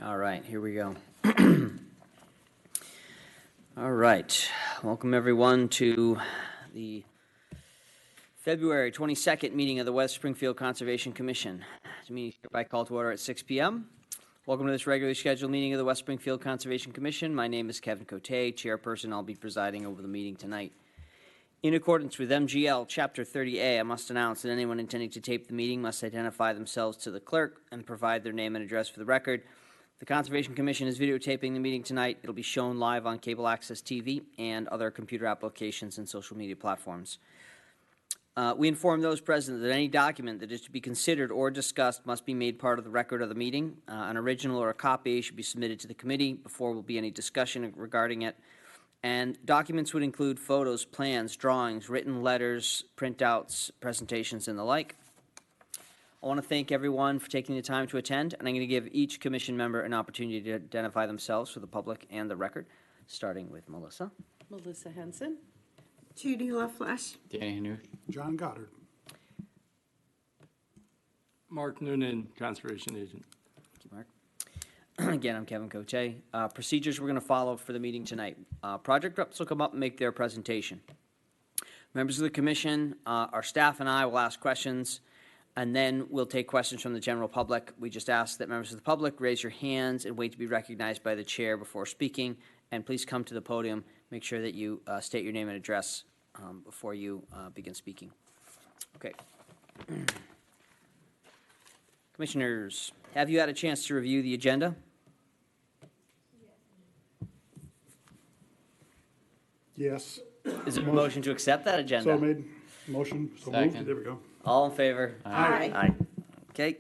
All right, here we go. All right, welcome everyone to the February 22nd meeting of the West Springfield Conservation Commission. This meeting is hereby called to order at 6 p.m. Welcome to this regularly scheduled meeting of the West Springfield Conservation Commission. My name is Kevin Cote, chairperson. I'll be presiding over the meeting tonight. In accordance with MGL Chapter 30A, I must announce that anyone intending to tape the meeting must identify themselves to the clerk and provide their name and address for the record. The Conservation Commission is videotaping the meeting tonight. It'll be shown live on cable access TV and other computer applications and social media platforms. We inform those present that any document that is to be considered or discussed must be made part of the record of the meeting. An original or a copy should be submitted to the committee before will be any discussion regarding it. And documents would include photos, plans, drawings, written letters, printouts, presentations, and the like. I want to thank everyone for taking the time to attend, and I'm going to give each commission member an opportunity to identify themselves for the public and the record, starting with Melissa. Melissa Henson. Judy LaFleche. Danny Hanush. John Goddard. Mark Noonan, Conservation Agent. Thank you, Mark. Again, I'm Kevin Cote. Procedures we're going to follow for the meeting tonight. Project reps will come up and make their presentation. Members of the commission, our staff and I will ask questions, and then we'll take questions from the general public. We just ask that members of the public raise your hands and wait to be recognized by the chair before speaking, and please come to the podium. Make sure that you state your name and address before you begin speaking. Okay. Commissioners, have you had a chance to review the agenda? Yes. Is it a motion to accept that agenda? So made. Motion. So Second. moved. There we go. All in favor? Aye. Aye. Okay.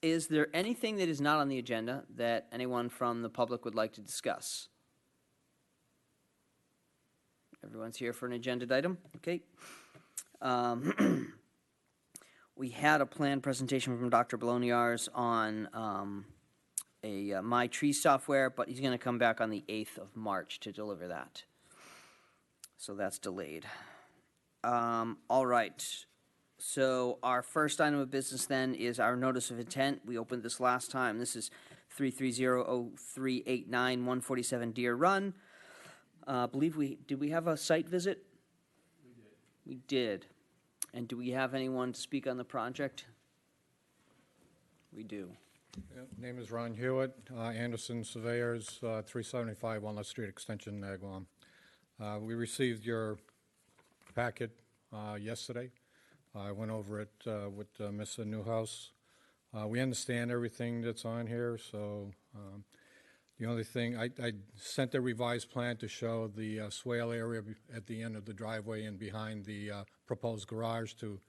Is there anything that is not on the agenda that anyone from the public would like to discuss? Everyone's here for an agenda item? Okay. We had a planned presentation from Dr. Bologniars on My Tree software, but he's going to come back on the 8th of March to deliver that. So that's delayed. All right. So our first item of business then is our notice of intent. We opened this last time. This is 3300389 147 Deer Run. Did we have a site visit? We did. And do we have anyone to speak on the project? We do. Name is Ron Hewitt, Anderson Surveyors, 375 Walnut Street Extension, Agawam. We received your packet yesterday. I went over it with Mr. Newhouse. We understand everything that's on here, so the only thing, I sent a revised plan to show the swale area at the end of the driveway and behind the proposed garage to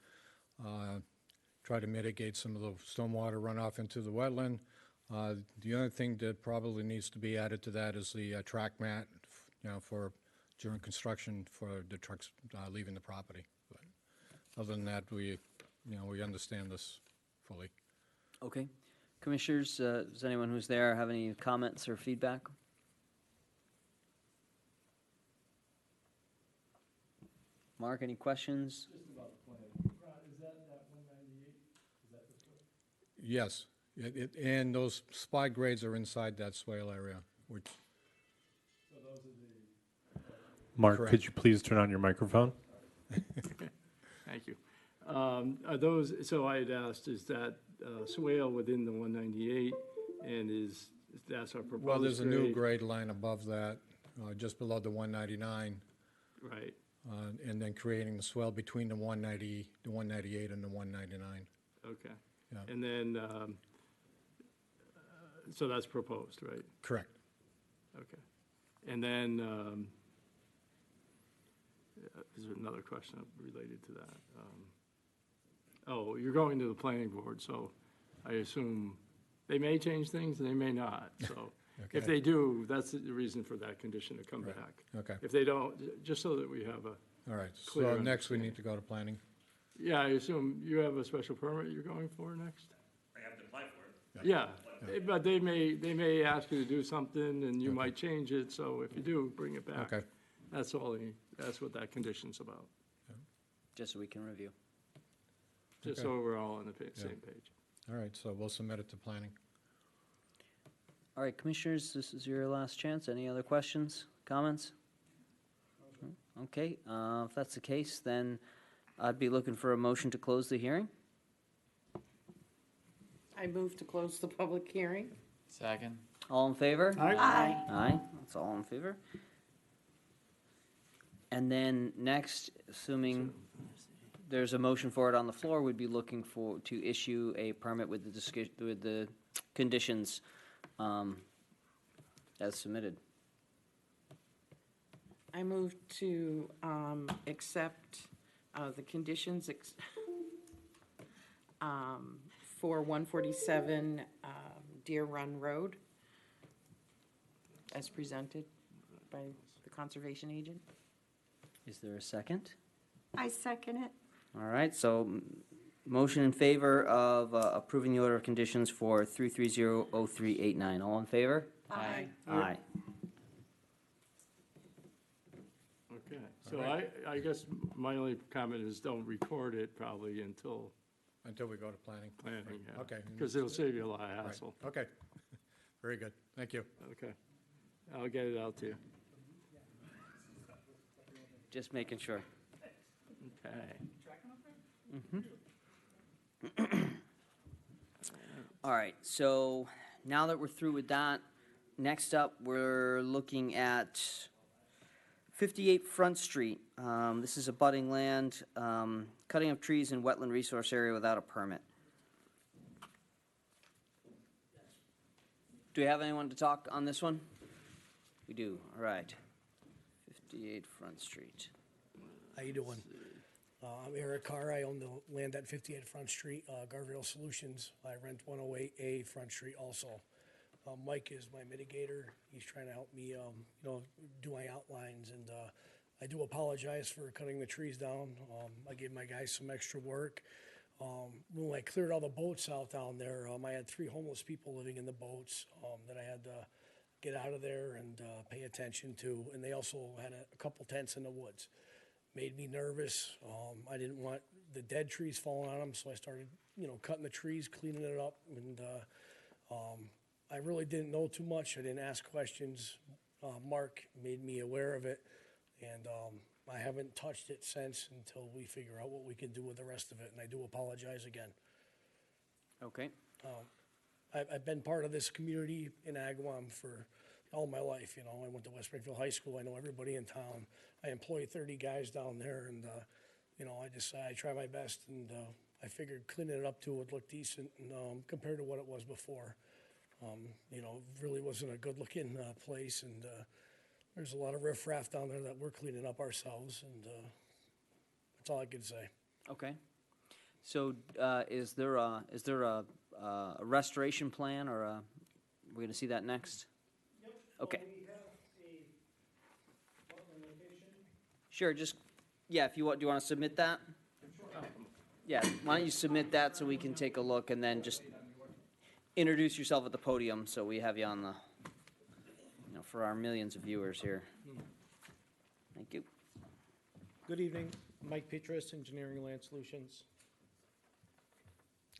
try to mitigate some of the stormwater runoff into the wetland. The only thing that probably needs to be added to that is the track mat, for during construction for the trucks leaving the property. But other than that, we understand this fully. Okay. Commissioners, does anyone who's there have any comments or feedback? Mark, any questions? Just about the plan. Is that 198? Is that the Yes, and those spy grades are inside that swale area, which. So those are the. Mark, Correct. could you please turn on your microphone? Thank you. Are those, so I had asked, is that swale within the 198, and that's our proposed Well, there's a new grade? grade line above that, just below the 199, Right. and then creating the swell between the 190, the 198 and the 199. Okay. Yeah. And then, so that's proposed, right? Correct. Okay. And then, there's another question related to that. You're going to the planning board, so I assume they may change things and they may not. So if Okay. they do, that's the reason for that condition to come Right. back. Okay, If they don't, just so that we have a, all right. Clear So next we understanding. need to go to planning. yeah, I assume you have a special permit you're going for next? I have to apply for it. Yeah, but they may ask you to do something and you might change it, so if you do, bring it back. Okay. That's what that condition's about, Just so we can review. just Okay. so we're all on the same page. All right, so we'll submit it to planning. All right, commissioners, this is your last chance. Any other questions, comments? Okay, if that's the case, then I'd be looking for a motion to close the hearing. I move to close the public hearing. Second. All in favor? Aye. Aye, that's all in favor. And then next, assuming there's a motion for it on the floor, we'd be looking to issue a permit with the conditions as submitted. I move to accept the conditions for 147 Deer Run Road as presented by the conservation agent. Is there a second? I second it. All right, so motion in favor of approving the order of conditions for 3300389. All in favor? Aye. Aye. Okay, so I guess my only comment is don't record it probably until Until we go to planning. planning, yeah. Okay. Because it'll save you a lot of Right. hassle. Okay, very good, thank you. Okay, I'll get it out to you. Just making sure. Okay. All right, so now that we're through with that, next up, we're looking at 58 Front Street. This is abutting land, cutting of trees in wetland resource area without a permit. Do we have anyone to talk on this one? We do, all right. 58 Front Street. How you doing? I'm Eric Carr. I own the land at 58 Front Street, Garville Solutions. I rent 108A Front Street also. Mike is my mitigator. He's trying to help me, do my outlines, and I do apologize for cutting the trees down. I gave my guys some extra work. When I cleared all the boats out down there, I had 3 homeless people living in the boats that I had to get out of there and pay attention to, and they also had a couple tents in the woods. Made me nervous. I didn't want the dead trees falling on them, so I started, cutting the trees, cleaning it up, and I really didn't know too much. I didn't ask questions. Mark made me aware of it, and I haven't touched it since until we figure out what we can do with the rest of it, and I do apologize again. Okay, I've been part of this community in Agawam for all my life. I went to West Springfield High School. I know everybody in town. I employ 30 guys down there, and I try my best, and I figured cleaning it up too would look decent and, compared to what it was before. It really wasn't a good-looking place, and there's a lot of riffraff down there that we're cleaning up ourselves, and that's all I can say. okay. So, is there a restoration plan, or we're gonna see that next? Okay. Sure, just, yeah, if you want, do you want to submit that? Yeah, why don't you submit that so we can take a look, and then just introduce yourself at the podium so we have you on the, for our millions of viewers here. Thank you. Good evening, Mike Petras, Engineering Land Solutions.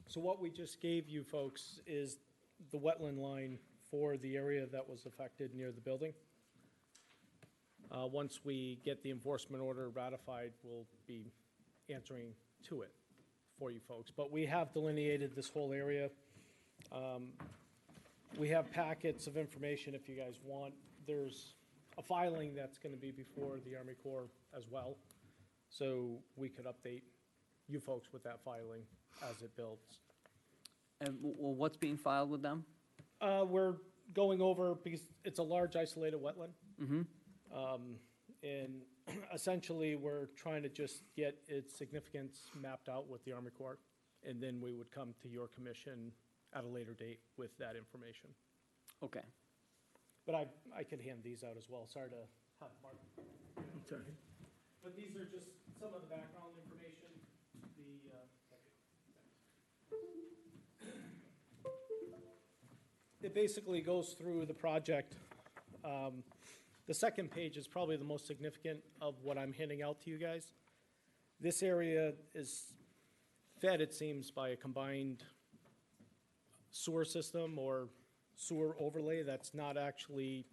So what we just gave you folks is the wetland line for the area that was affected near the building. Once we get the enforcement order ratified, we'll be answering to it for you folks. But we have delineated this whole area. We have packets of information if you guys want. There's a filing that's going to be before the Army Corps as well. So we could update you folks with that filing as it builds. And, well, what's being filed with them? We're going over, because it's a large isolated wetland. Mm-hmm. And essentially, we're trying to just get its significance mapped out with the Army Corps. And then we would come to your commission at a later date with that information. Okay. But I could hand these out as well. Sorry to have Mark. Okay. But these are just some of the background information. It basically goes through the project. The second page is probably the most significant of what I'm handing out to you guys. This area is fed, it seems, by a combined sewer system or sewer overlay that's not actually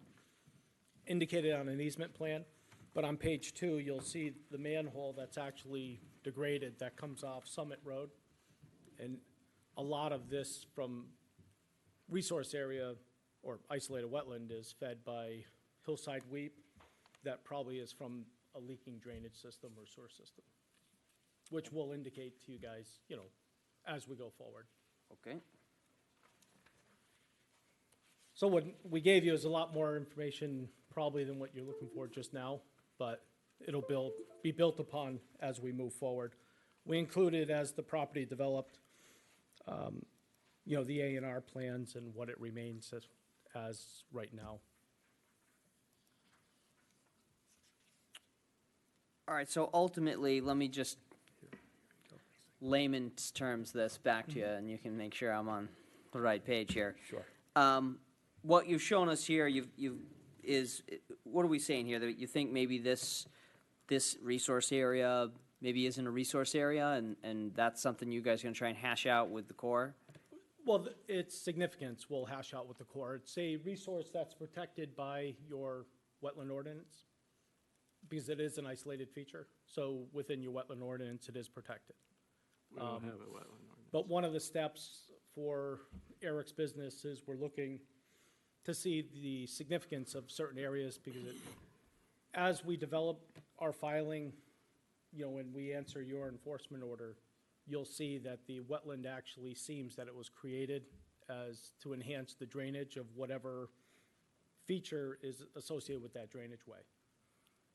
indicated on an easement plan. But on page 2, you'll see the manhole that's actually degraded that comes off Summit Road. And a lot of this from resource area or isolated wetland is fed by hillside weep that probably is from a leaking drainage system or sewer system, which will indicate to you guys, as we go forward. Okay. So what we gave you is a lot more information probably than what you're looking for just now, but it'll be built upon as we move forward. We included, as the property developed, the A&R plans and what it remains as right now. All right, so ultimately, let me just layman's terms this back to you, and you can make sure I'm on the right page here. Sure. What you've shown us here, what are we saying here? That you think maybe this resource area maybe isn't a resource area, and that's something you guys are going to try and hash out with the Corps? Well, its significance we'll hash out with the Corps. It's a resource that's protected by your wetland ordinance because it is an isolated feature. So within your wetland ordinance, it is protected. We don't have a wetland ordinance. But one of the steps for Eric's business is we're looking to see the significance of certain areas because as we develop our filing, when we answer your enforcement order, you'll see that the wetland actually seems that it was created as to enhance the drainage of whatever feature is associated with that drainage way.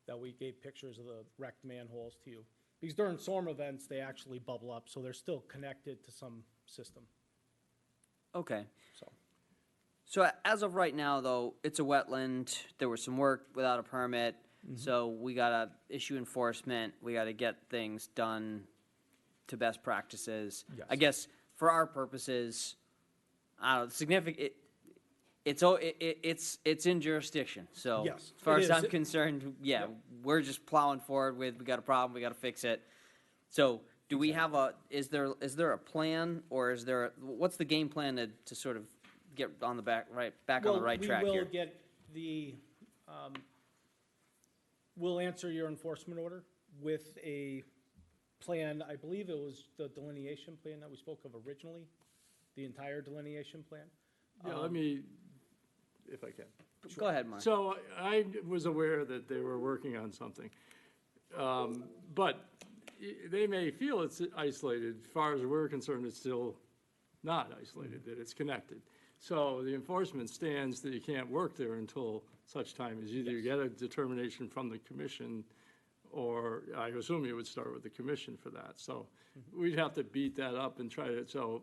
That we gave pictures of the wrecked manholes to you. Because during storm events, they actually bubble up, so they're still connected to some system, Okay. so. So as of right now, though, it's a wetland. There was some work without a permit, so we gotta issue enforcement. We gotta get things done to best practices. Yes. I guess for our purposes, I don't know, significant. It's in jurisdiction. So Yes, as far it as I'm is. concerned, yeah, Yep. we're just plowing forward with. We got a problem. We got to fix it. So do we have is there a plan, or what's the game plan to sort of get on the back on the right track We here? will get we'll answer your enforcement order with a plan. I believe it was the delineation plan that we spoke of originally, the entire delineation plan. Yeah, let me, if I can. Go ahead, Mark. So I was aware that they were working on something. But they may feel it's isolated. As far as we're concerned, it's still not isolated, that it's connected. So the enforcement stands that you can't work there until such time as either you get a determination from the commission, or I assume you would start with the commission for that. So we'd have to beat that up and try to, so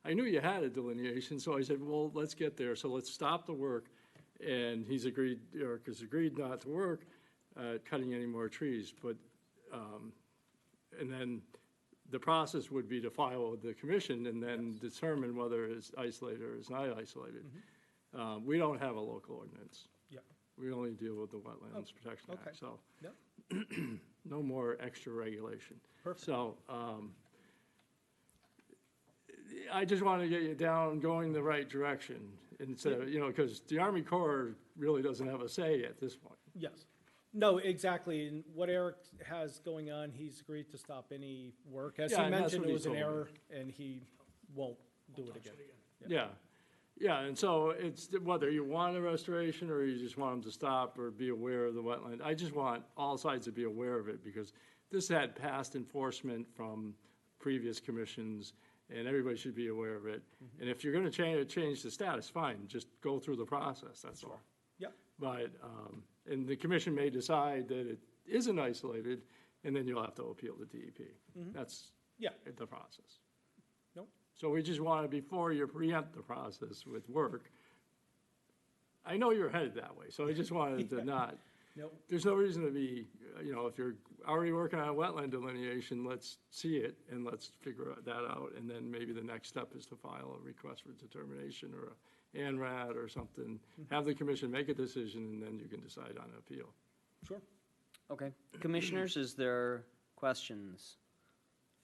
I knew you had a delineation, so I said, well, let's get there. So let's stop the work. And Eric has agreed not to work cutting any more trees. But, and then the process would be to file with the commission and then determine whether it's isolated or it's not isolated. We don't have a local ordinance. Yeah. We only deal with the Wetlands Protection okay. Act, so Yep. no more extra regulation. Perfect. So, I just want to get you down, going the right direction, instead of, because the Army Corps really doesn't have a say at this point. Yes. No, exactly. And what Eric has going on, he's agreed to stop any work. As Yeah, he and that's mentioned, what it he was an told me. error, and he won't do it again. Yeah, and so it's whether you want a restoration or you just want them to stop or be aware of the wetland. I just want all sides to be aware of it because this had past enforcement from previous commissions and everybody should be aware of it. And if you're gonna change the status, fine, just go through the process, that's all. Yep. But, and the commission may decide that it isn't isolated, and then you'll have to appeal to DEP. That's Yeah. the process. Nope. So we just wanted, before you preempt the process with work, I know you're headed that way, so I just wanted to not, Nope. there's no reason to be, if you're already working on a wetland delineation, let's see it and let's figure that out. And then maybe the next step is to file a request for determination or a ANRAD or something. Have the commission make a decision and then you can decide on appeal. Sure. Okay. Commissioners, is there questions,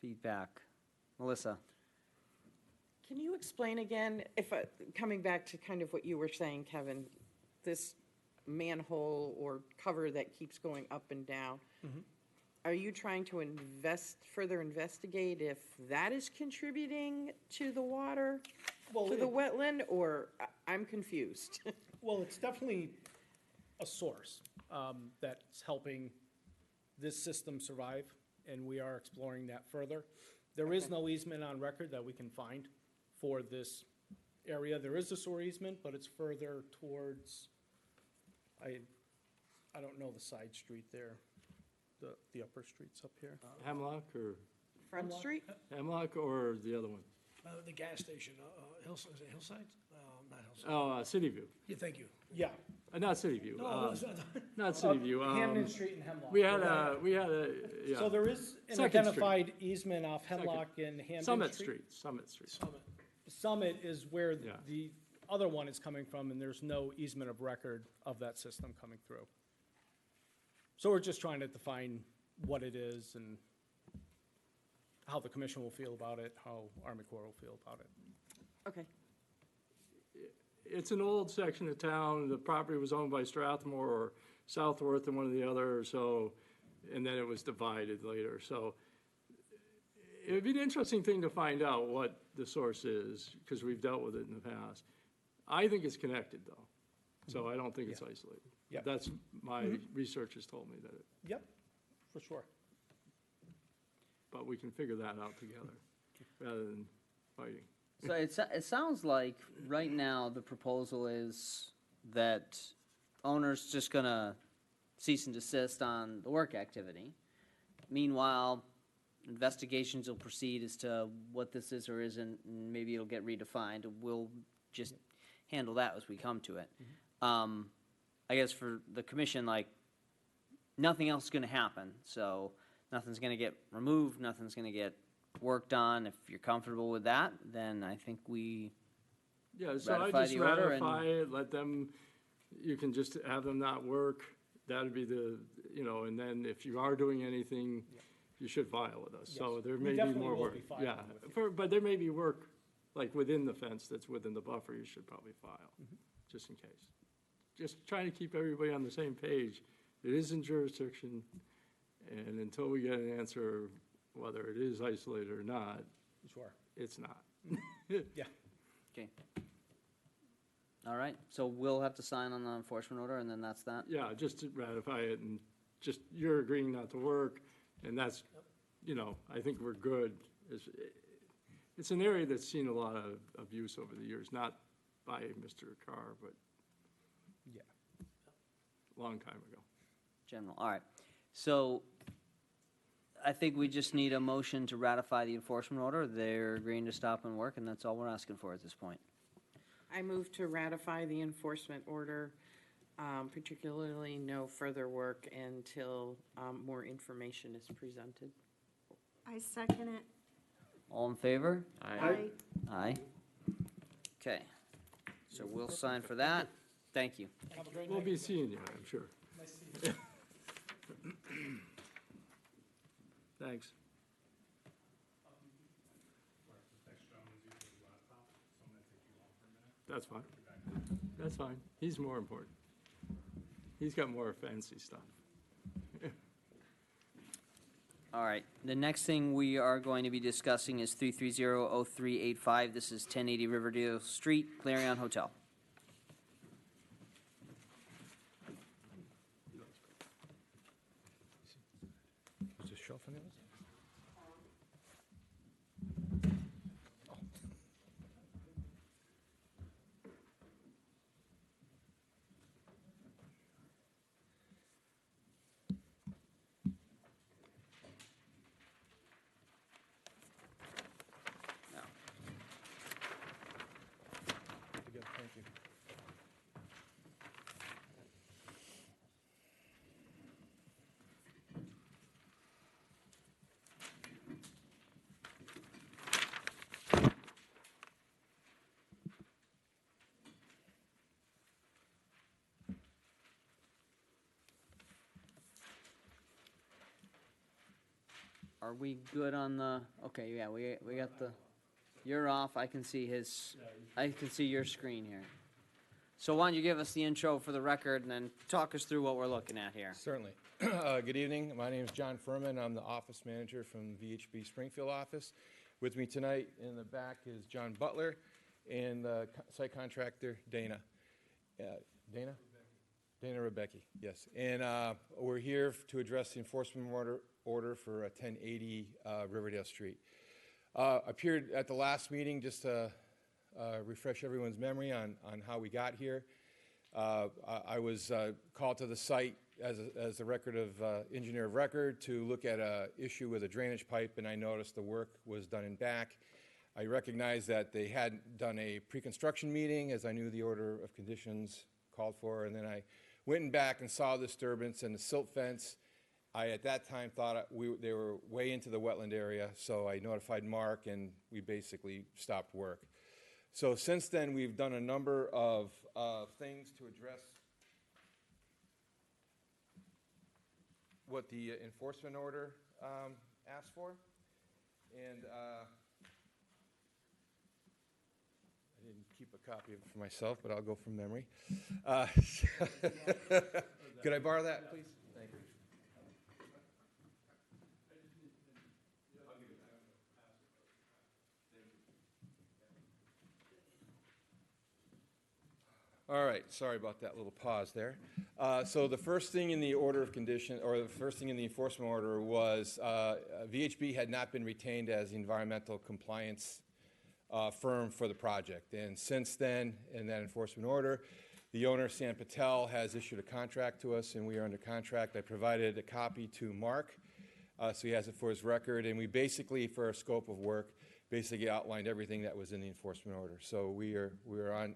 feedback? Melissa? Can you explain again, coming back to kind of what you were saying, Kevin, this manhole or cover that keeps going up and down? Are you trying to further investigate if that is contributing to the water, Well, to the it- wetland, or I'm confused? Well, it's definitely a source that's helping this system survive, and we are exploring that further. There is Okay. no easement on record that we can find for this area. There is a sewer easement, but it's further towards, I don't know the side street there, the upper streets up here. Hemlock or, Front Street? Hemlock or the other one? The gas station, is it Hillside? Not Hillside. Oh, City View. Yeah, thank you. Yeah. Not City View. No, it's not. Not City View. Hamden Street and Hemlock. We had a, yeah. So there is an Second Street. identified easement off Hemlock and Hamden Summit Street. Street, Summit Street. Summit. Summit is where Yeah. the other one is coming from, and there's no easement of record of that system coming through. So we're just trying to define what it is and how the commission will feel about it, how Army Corps will feel about it. Okay. It's an old section of town. The property was owned by Strathmore or Southworth and one of the other, so, and then it was divided later. So it would be an interesting thing to find out what the source is, because we've dealt with it in the past. I think it's connected, though, so I don't think it's isolated. Yep. That's, my research has told me that, Yep, for sure. but we can figure that out together, rather than fighting. So it sounds like right now the proposal is that owner's just gonna cease and desist on the work activity. Meanwhile, investigations will proceed as to what this is or isn't, and maybe it'll get redefined. We'll just handle that as we come to it. I guess for the commission, like, nothing else is gonna happen, so nothing's gonna get removed, nothing's gonna get worked on. If you're comfortable with that, then I think we, Yeah, so I Ratify just the order and- ratify it, let them, you can just have them not work. That'd be the, and then if you are doing anything, you should file with us. So Yes. there We may be definitely more will work. be filing Yeah, with you. but there may be work, like within the fence that's within the buffer, you should probably file, just in case. Just trying to keep everybody on the same page. It is in jurisdiction, and until we get an answer whether it is isolated or not, Sure. it's not. Yeah. okay. All right, so we'll have to sign on the enforcement order, and then that's that? Yeah, just to ratify it, and just, you're agreeing not to work, and that's, I think we're good. It's an area that's seen a lot of abuse over the years, not by Mr. Carr, but Yeah. a long time ago. General, all right. So I think we just need a motion to ratify the enforcement order. They're agreeing to stop and work, and that's all we're asking for at this point. I move to ratify the enforcement order, particularly no further work until more information is presented. I second it. All in favor? Aye. Aye. Okay, so we'll sign for that. Thank you. Have a great We'll night. be seeing you, I'm sure. Nice to see you. Thanks. That's fine. That's fine. He's more important. He's got more fancy stuff. All right, the next thing we are going to be discussing is 3300385. This is 1080 Riverdale Street, Clarion Hotel. Is this shelf in there? Good, thank you. Are we good on the, okay, yeah, we got the, You're off. I can see your screen here. So why don't you give us the intro for the record and then talk us through what we're looking at here? Certainly. Good evening. My name is John Furman. I'm the office manager from VHB Springfield office. With me tonight in the back is John Butler and the site contractor, Dana. Dana? Dana Rebecki, yes. And we're here to address the enforcement order for 1080 Riverdale Street. Appeared at the last meeting just to refresh everyone's memory on how we got here. I was called to the site as the record of engineer of record to look at an issue with a drainage pipe, and I noticed the work was done in back. I recognized that they hadn't done a pre-construction meeting, as I knew the order of conditions called for, and then I went in back and saw the disturbance and the silt fence. I, at that time, thought they were way into the wetland area, so I notified Mark, and we basically stopped work. So since then, we've done a number of things to address what the enforcement order asked for. And I didn't keep a copy of it for myself, but I'll go from memory. Could I borrow that, please? Thank you. All right, sorry about that little pause there. So the first thing in the order of condition, or the first thing in the enforcement order was VHB had not been retained as the environmental compliance firm for the project. And since then, in that enforcement order, the owner, Sam Patel, has issued a contract to us, and we are under contract. I provided a copy to Mark, so he has it for his record. And we basically, for our scope of work, basically outlined everything that was in the enforcement order. So we are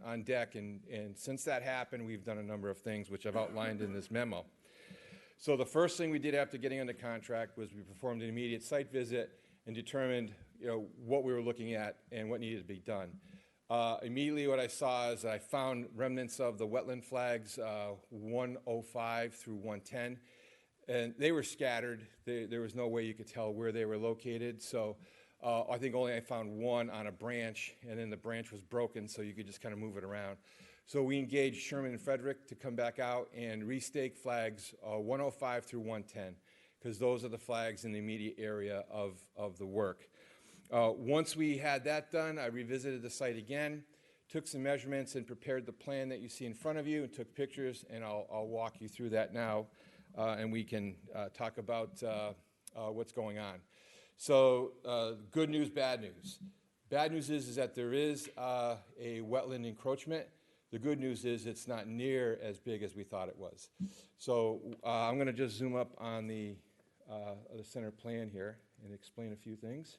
on deck, and since that happened, we've done a number of things, which I've outlined in this memo. So the first thing we did after getting under contract was we performed an immediate site visit and determined, what we were looking at and what needed to be done. Immediately what I saw is I found remnants of the wetland flags, 105 through 110, and they were scattered. There was no way you could tell where they were located. So I think only I found one on a branch, and then the branch was broken, so you could just kind of move it around. So we engaged Sherman and Frederick to come back out and restake flags 105 through 110, because those are the flags in the immediate area of the work. Once we had that done, I revisited the site again, took some measurements, and prepared the plan that you see in front of you, and took pictures, and I'll walk you through that now, and we can talk about what's going on. So good news, bad news. Bad news is that there is a wetland encroachment. The good news is it's not near as big as we thought it was. So I'm going to just zoom up on the center plan here and explain a few things.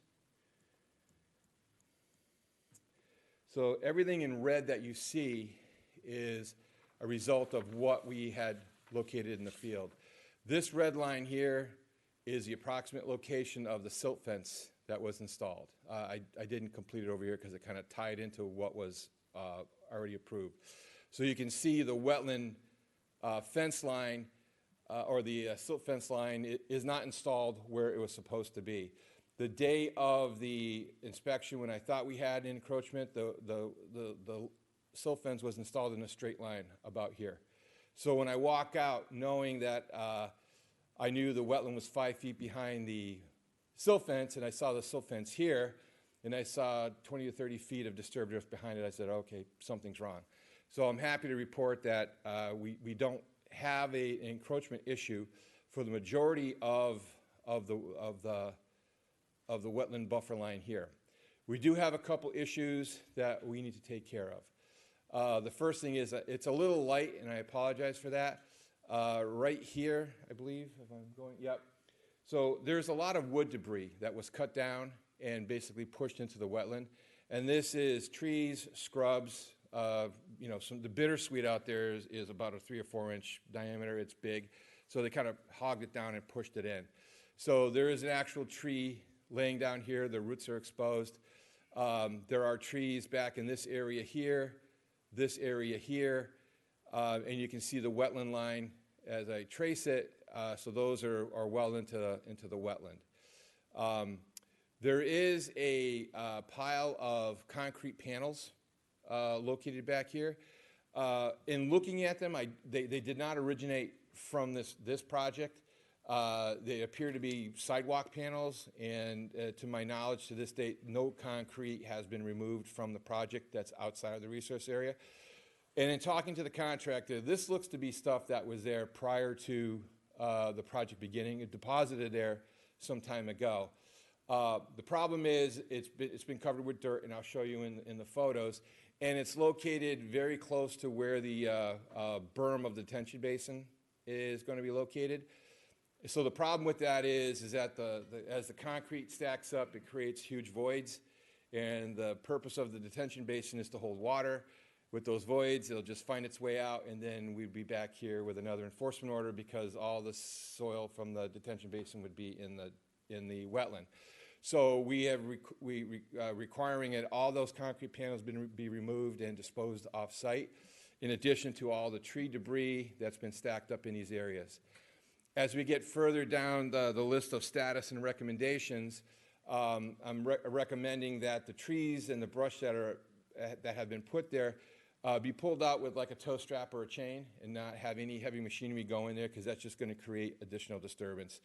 So everything in red that you see is a result of what we had located in the field. This red line here is the approximate location of the silt fence that was installed. I didn't complete it over here because it kind of tied into what was already approved. So you can see the wetland fence line or the silt fence line is not installed where it was supposed to be. The day of the inspection, when I thought we had encroachment, the silt fence was installed in a straight line about here. So when I walk out knowing that I knew the wetland was 5 feet behind the silt fence, and I saw the silt fence here, and I saw 20 to 30 feet of disturbed drift behind it, I said, okay, something's wrong. So I'm happy to report that we don't have an encroachment issue for the majority of the wetland buffer line here. We do have a couple issues that we need to take care of. The first thing is it's a little light, and I apologize for that. Right here, I believe, if I'm going, yep. So there's a lot of wood debris that was cut down and basically pushed into the wetland. And this is trees, scrubs, the bittersweet out there is about a 3 or 4 inch diameter. It's big. So they kind of hogged it down and pushed it in. So there is an actual tree laying down here. The roots are exposed. There are trees back in this area here, and you can see the wetland line as I trace it. So those are well into the wetland. There is a pile of concrete panels located back here. In looking at them, they did not originate from this project. They appear to be sidewalk panels, and to my knowledge, to this date, no concrete has been removed from the project that's outside of the resource area. And in talking to the contractor, this looks to be stuff that was there prior to the project beginning. It deposited there some time ago. The problem is it's been covered with dirt, and I'll show you in the photos. And it's located very close to where the berm of the detention basin is going to be located. So the problem with that is that as the concrete stacks up, it creates huge voids. And the purpose of the detention basin is to hold water. With those voids, it'll just find its way out, and then we'd be back here with another enforcement order because all the soil from the detention basin would be in the wetland. So we have requiring that all those concrete panels be removed and disposed off-site, in addition to all the tree debris that's been stacked up in these areas. As we get further down the list of status and recommendations, I'm recommending that the trees and the brush that have been put there be pulled out with like a tow strap or a chain and not have any heavy machinery go in there, because that's just going to create additional disturbance.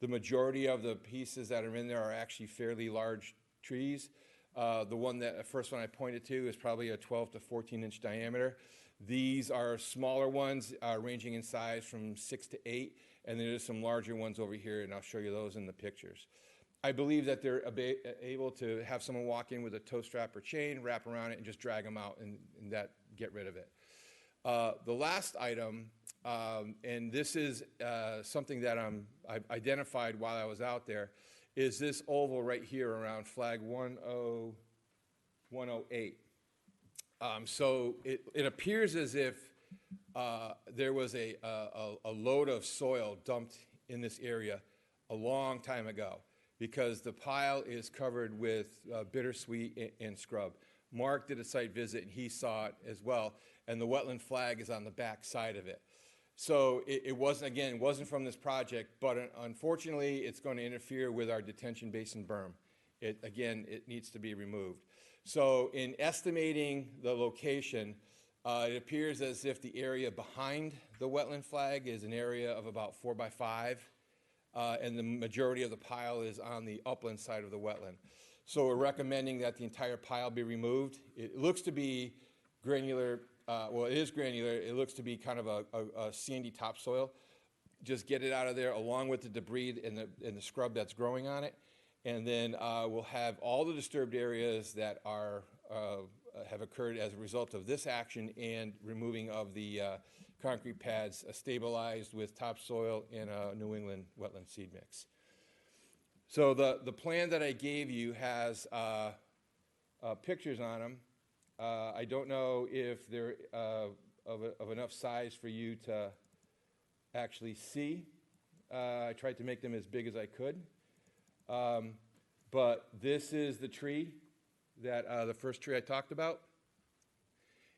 The majority of the pieces that are in there are actually fairly large trees. The first one I pointed to is probably a 12 to 14-inch diameter. These are smaller ones ranging in size from 6 to 8, and there's some larger ones over here, and I'll show you those in the pictures. I believe that they're able to have someone walk in with a tow strap or chain, wrap around it, and just drag them out and get rid of it. The last item, and this is something that I've identified while I was out there, is this oval right here around flag 108. So it appears as if there was a load of soil dumped in this area a long time ago, because the pile is covered with bittersweet and scrub. Mark did a site visit, and he saw it as well, and the wetland flag is on the back side of it. So it wasn't from this project, but unfortunately, it's going to interfere with our detention basin berm. It needs to be removed. So in estimating the location, it appears as if the area behind the wetland flag is an area of about 4 by 5. And the majority of the pile is on the upland side of the wetland. So we're recommending that the entire pile be removed. It looks to be granular, it is granular. It looks to be kind of a sandy topsoil. Just get it out of there along with the debris and the scrub that's growing on it. And then we'll have all the disturbed areas that have occurred as a result of this action and removing of the concrete pads stabilized with topsoil and a New England wetland seed mix. So the plan that I gave you has pictures on them. I don't know if they're of enough size for you to actually see. I tried to make them as big as I could. But this is the tree the first tree I talked about.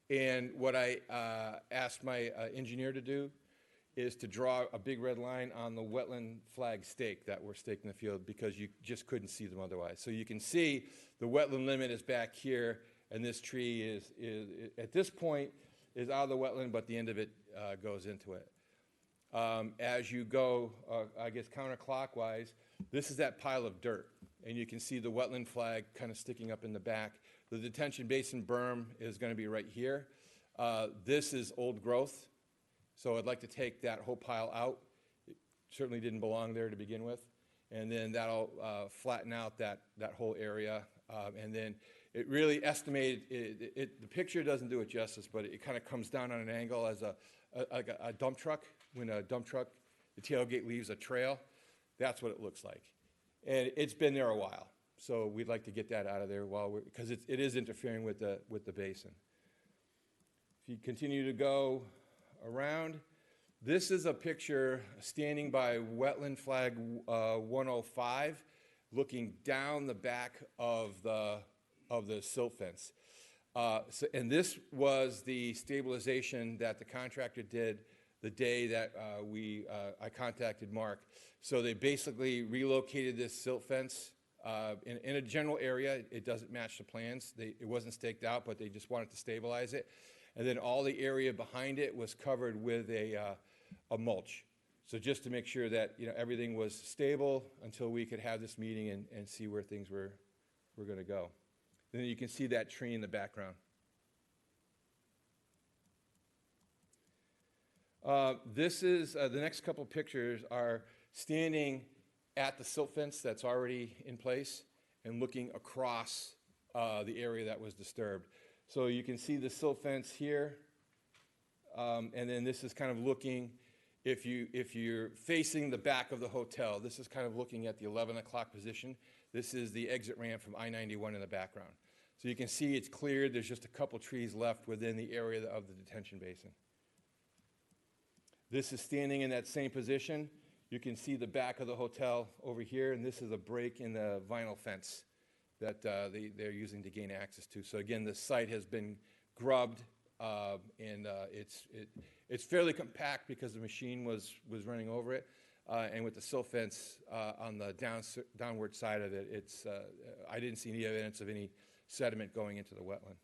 And what I asked my engineer to do is to draw a big red line on the wetland flag stake that were staked in the field, because you just couldn't see them otherwise. So you can see the wetland limit is back here, and this tree is at this point is out of the wetland, but the end of it goes into it. As you go, I guess counterclockwise, this is that pile of dirt, and you can see the wetland flag kind of sticking up in the back. The detention basin berm is going to be right here. This is old growth, so I'd like to take that whole pile out. It certainly didn't belong there to begin with, and then that'll flatten out that whole area. And then it really estimated, the picture doesn't do it justice, but it kind of comes down on an angle as a dump truck. When a dump truck, the tailgate leaves a trail, that's what it looks like. And it's been there a while. So we'd like to get that out of there because it is interfering with the basin. If you continue to go around, this is a picture standing by wetland flag 105, looking down the back of the silt fence. And this was the stabilization that the contractor did the day that I contacted Mark. So they basically relocated this silt fence In a general area, it doesn't match the plans. It wasn't staked out, but they just wanted to stabilize it. And then all the area behind it was covered with a mulch. So just to make sure that, everything was stable until we could have this meeting and see where things were going to go. Then you can see that tree in the background. This is, the next couple pictures are standing at the silt fence that's already in place and looking across the area that was disturbed. So you can see the silt fence here, and then this is kind of looking, if you're facing the back of the hotel, this is kind of looking at the 11 o'clock position. This is the exit ramp from I-91 in the background. So you can see it's cleared. There's just a couple trees left within the area of the detention basin. This is standing in that same position. You can see the back of the hotel over here, and this is a break in the vinyl fence that they're using to gain access to. So again, the site has been grubbed, and it's fairly compact because the machine was running over it. And with the silt fence on the downward side of it, I didn't see any evidence of any sediment going into the wetland.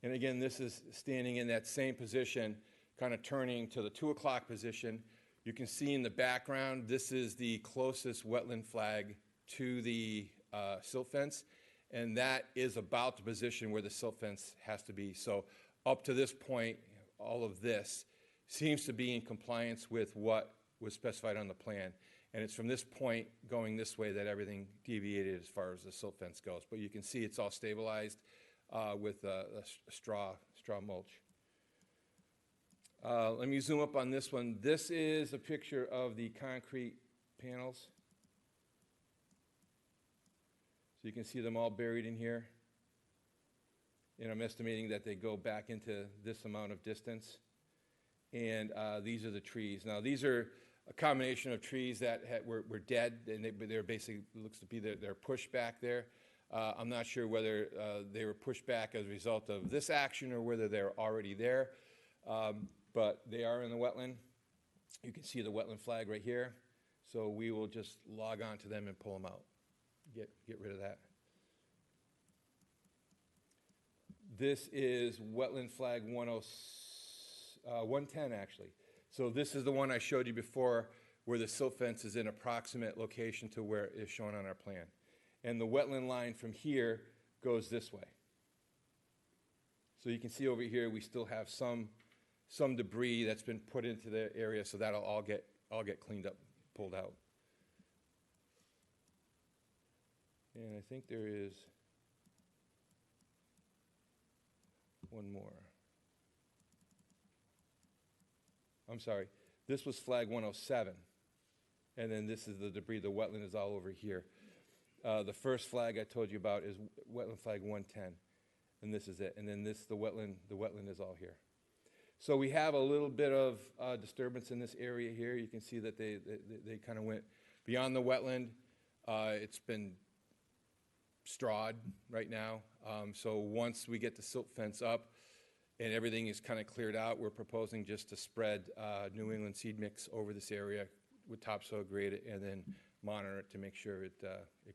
And again, this is standing in that same position, kind of turning to the 2 o'clock position. You can see in the background, this is the closest wetland flag to the silt fence, and that is about the position where the silt fence has to be. So up to this point, all of this seems to be in compliance with what was specified on the plan. And it's from this point going this way that everything deviated as far as the silt fence goes. But you can see it's all stabilized with a straw mulch. Let me zoom up on this one. This is a picture of the concrete panels. So you can see them all buried in here. And I'm estimating that they go back into this amount of distance. And these are the trees. Now, these are a combination of trees that were dead, and they're basically, looks to be they're pushed back there. I'm not sure whether they were pushed back as a result of this action or whether they're already there. But they are in the wetland. You can see the wetland flag right here. So we will just log on to them and pull them out, get rid of that. This is wetland flag 110, actually. So this is the one I showed you before where the silt fence is in approximate location to where it is shown on our plan. And the wetland line from here goes this way. So you can see over here we still have some debris that's been put into the area, so that'll all get cleaned up, pulled out. And I think there is one more. I'm sorry, this was flag 107, and then this is the debris. The wetland is all over here. The first flag I told you about is wetland flag 110, and this is it. And then the wetland is all here. So we have a little bit of disturbance in this area here. You can see that they kind of went beyond the wetland. It's been strawed right now. So once we get the silt fence up and everything is kind of cleared out, we're proposing just to spread New England seed mix over this area with topsoil grade and then monitor it to make sure it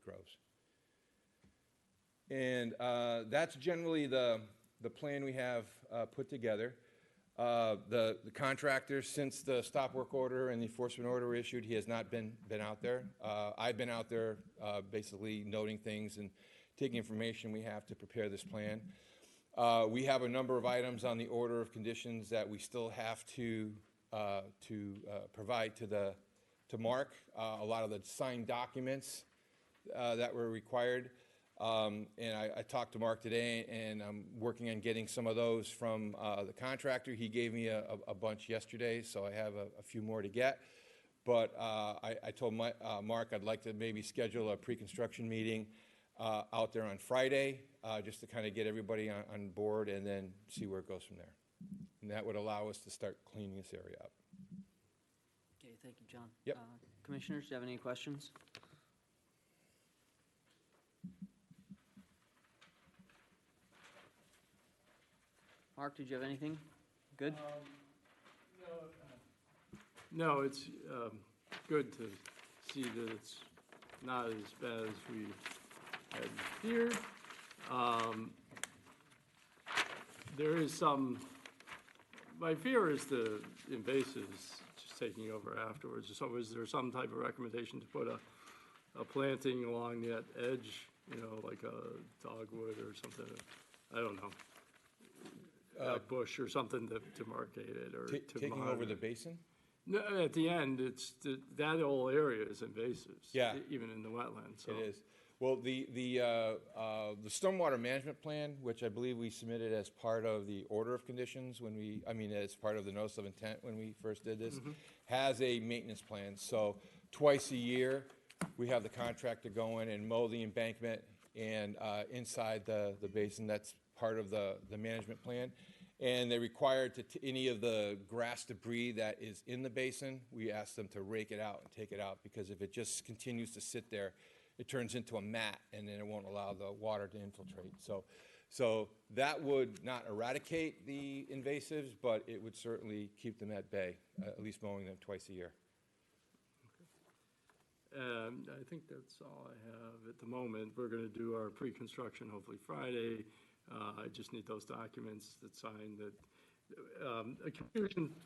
grows. And that's generally the plan we have put together. The contractor, since the stop work order and the enforcement order were issued, he has not been out there. I've been out there basically noting things and taking information we have to prepare this plan. We have a number of items on the order of conditions that we still have to provide to Mark. A lot of the signed documents that were required. And I talked to Mark today, and I'm working on getting some of those from the contractor. He gave me a bunch yesterday, so I have a few more to get. But I told Mark I'd like to maybe schedule a pre-construction meeting out there on Friday, just to kind of get everybody on board and then see where it goes from there. And that would allow us to start cleaning this area up. Okay, thank you, John. Yep. Commissioners, do you have any questions? Mark, did you have anything? Good? No, it's good to see that it's not as bad as we had feared. There is some, my fear is the invasives just taking over afterwards. So is there some type of recommendation to put a planting along that edge, you know, like a dogwood or something? I don't know. A bush or something to demarcate it or to Taking over monitor the it. basin? No, at the end, it's, that whole area is invasives. Yeah. Even in the wetlands, so. It is. Well, the stormwater management plan, which I believe we submitted as part of the order of conditions when we, I mean, as part of the notice of intent when we first did this, has a maintenance plan. So twice a year, we have the contractor go in and mow the embankment and inside the basin. That's part of the management plan. And they're required to, any of the grass debris that is in the basin, we ask them to rake it out and take it out, because if it just continues to sit there, it turns into a mat, and then it won't allow the water to infiltrate. So that would not eradicate the invasives, but it would certainly keep them at bay, at least mowing them twice a year. I think that's all I have at the moment. We're gonna do our pre-construction hopefully Friday. I just need those documents that sign that. A confusion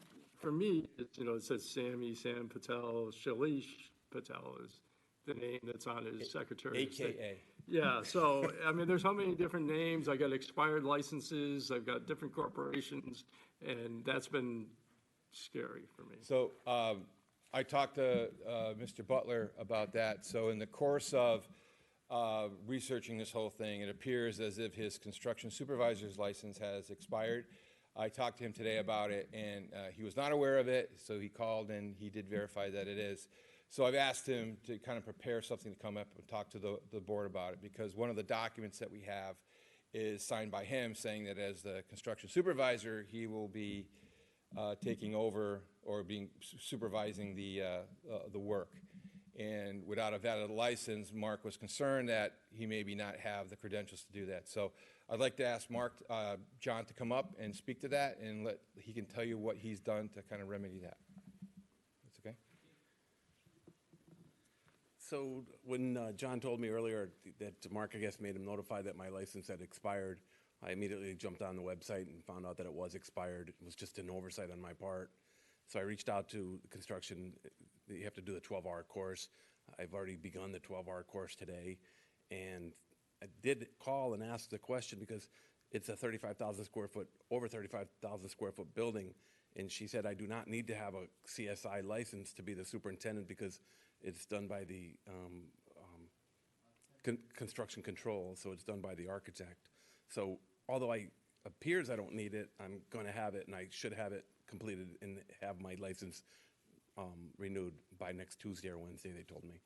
for me is, you know, it says Sam Patel, Shailesh Patel is the name that's on his Secretary of State. AKA. Yeah, so, I mean, there's how many different names, I got expired licenses, I've got different corporations, and that's been scary for me. So I talked to Mr. Butler about that. So in the course of researching this whole thing, it appears as if his construction supervisor's license has expired. I talked to him today about it, and he was not aware of it, so he called and he did verify that it is. So I've asked him to kind of prepare something to come up and talk to the board about it, because one of the documents that we have is signed by him saying that as the construction supervisor, he will be taking over or being supervising the work. And without a valid license, Mark was concerned that he maybe not have the credentials to do that. So I'd like to ask John to come up and speak to that, and he can tell you what he's done to kind of remedy that. That's okay? So when John told me earlier that Mark, I guess, made him notify that my license had expired, I immediately jumped on the website and found out that it was expired. It was just an oversight on my part. So I reached out to the construction. You have to do the 12-hour course. I've already begun the 12-hour course today. And I did call and ask the question because it's a 35,000 square foot, over 35,000 square foot building. And she said, I do not need to have a CSI license to be the superintendent because it's done by the construction control, so it's done by the architect. So although appears I don't need it, I'm going to have it, and I should have it completed and have my license renewed by next Tuesday or Wednesday, they told me.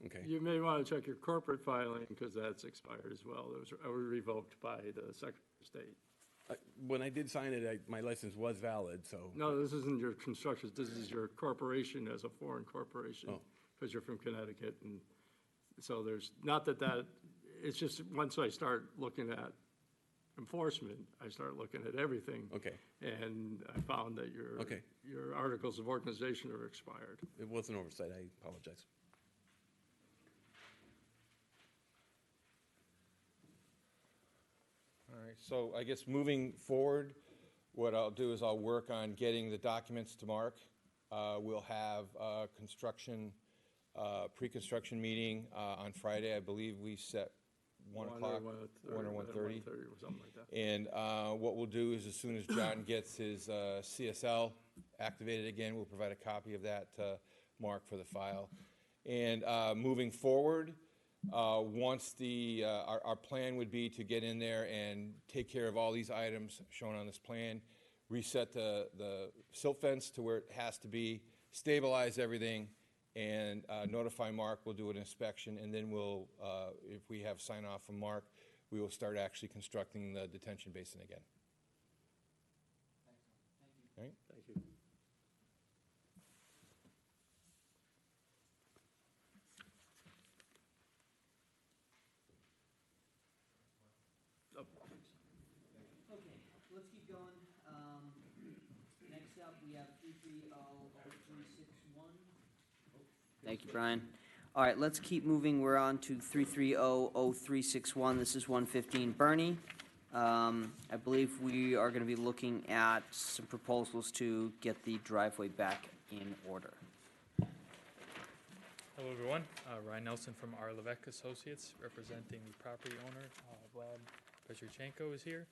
Okay. You may want to check your corporate filing, because that's expired as well. It was revoked by the Secretary of State. When I did sign it, my license was valid, so. No, this isn't your construction, this is your corporation as a foreign corporation, Oh. because you're from Connecticut, and so there's, not that, it's just, once I start looking at enforcement, I start looking at everything. Okay. And I found that your articles of organization are expired. It was an oversight, I apologize. All right, so I guess moving forward, what I'll do is I'll work on getting the documents to Mark. We'll have a pre-construction meeting on Friday. I believe we set 1 o'clock, 1 or 1:30. Or something like that. And what we'll do is as soon as John gets his CSL activated again, we'll provide a copy of that to Mark for the file. And moving forward, once our plan would be to get in there and take care of all these items shown on this plan, reset the silt fence to where it has to be, stabilize everything, and notify Mark. We'll do an inspection, and then we'll, if we have sign off from Mark, we will start actually constructing the detention basin again. All right? Thank you. Okay, let's keep going. Next up, we have 3300361. Thank you, Brian. All right, let's keep moving. We're on to 3300361. This is 115 Bernie. I believe we are going to be looking at some proposals to get the driveway back in order. Hello, everyone. Ryan Nelson from R. Levesque Associates, representing the property owner. Vlad Petrichenko is here.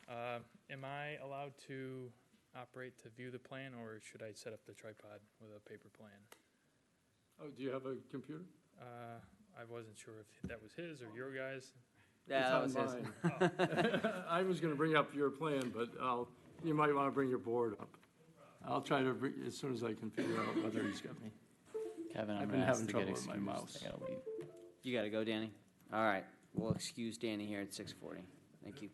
Am I allowed to operate to view the plan, or should I set up the tripod with a paper plan? Oh, do you have a computer? I wasn't sure if that was his or your guys. Yeah, that was It's his. on mine. I was gonna bring up your plan, but you might wanna bring your board up. I'll try to bring, as soon as I can figure out whether he's got me. Kevin, I've I'm been gonna ask having to trouble get with my excused. mouse. I gotta leave. You got to go, Danny? All right, we'll excuse Danny here at 6:40. Thank you.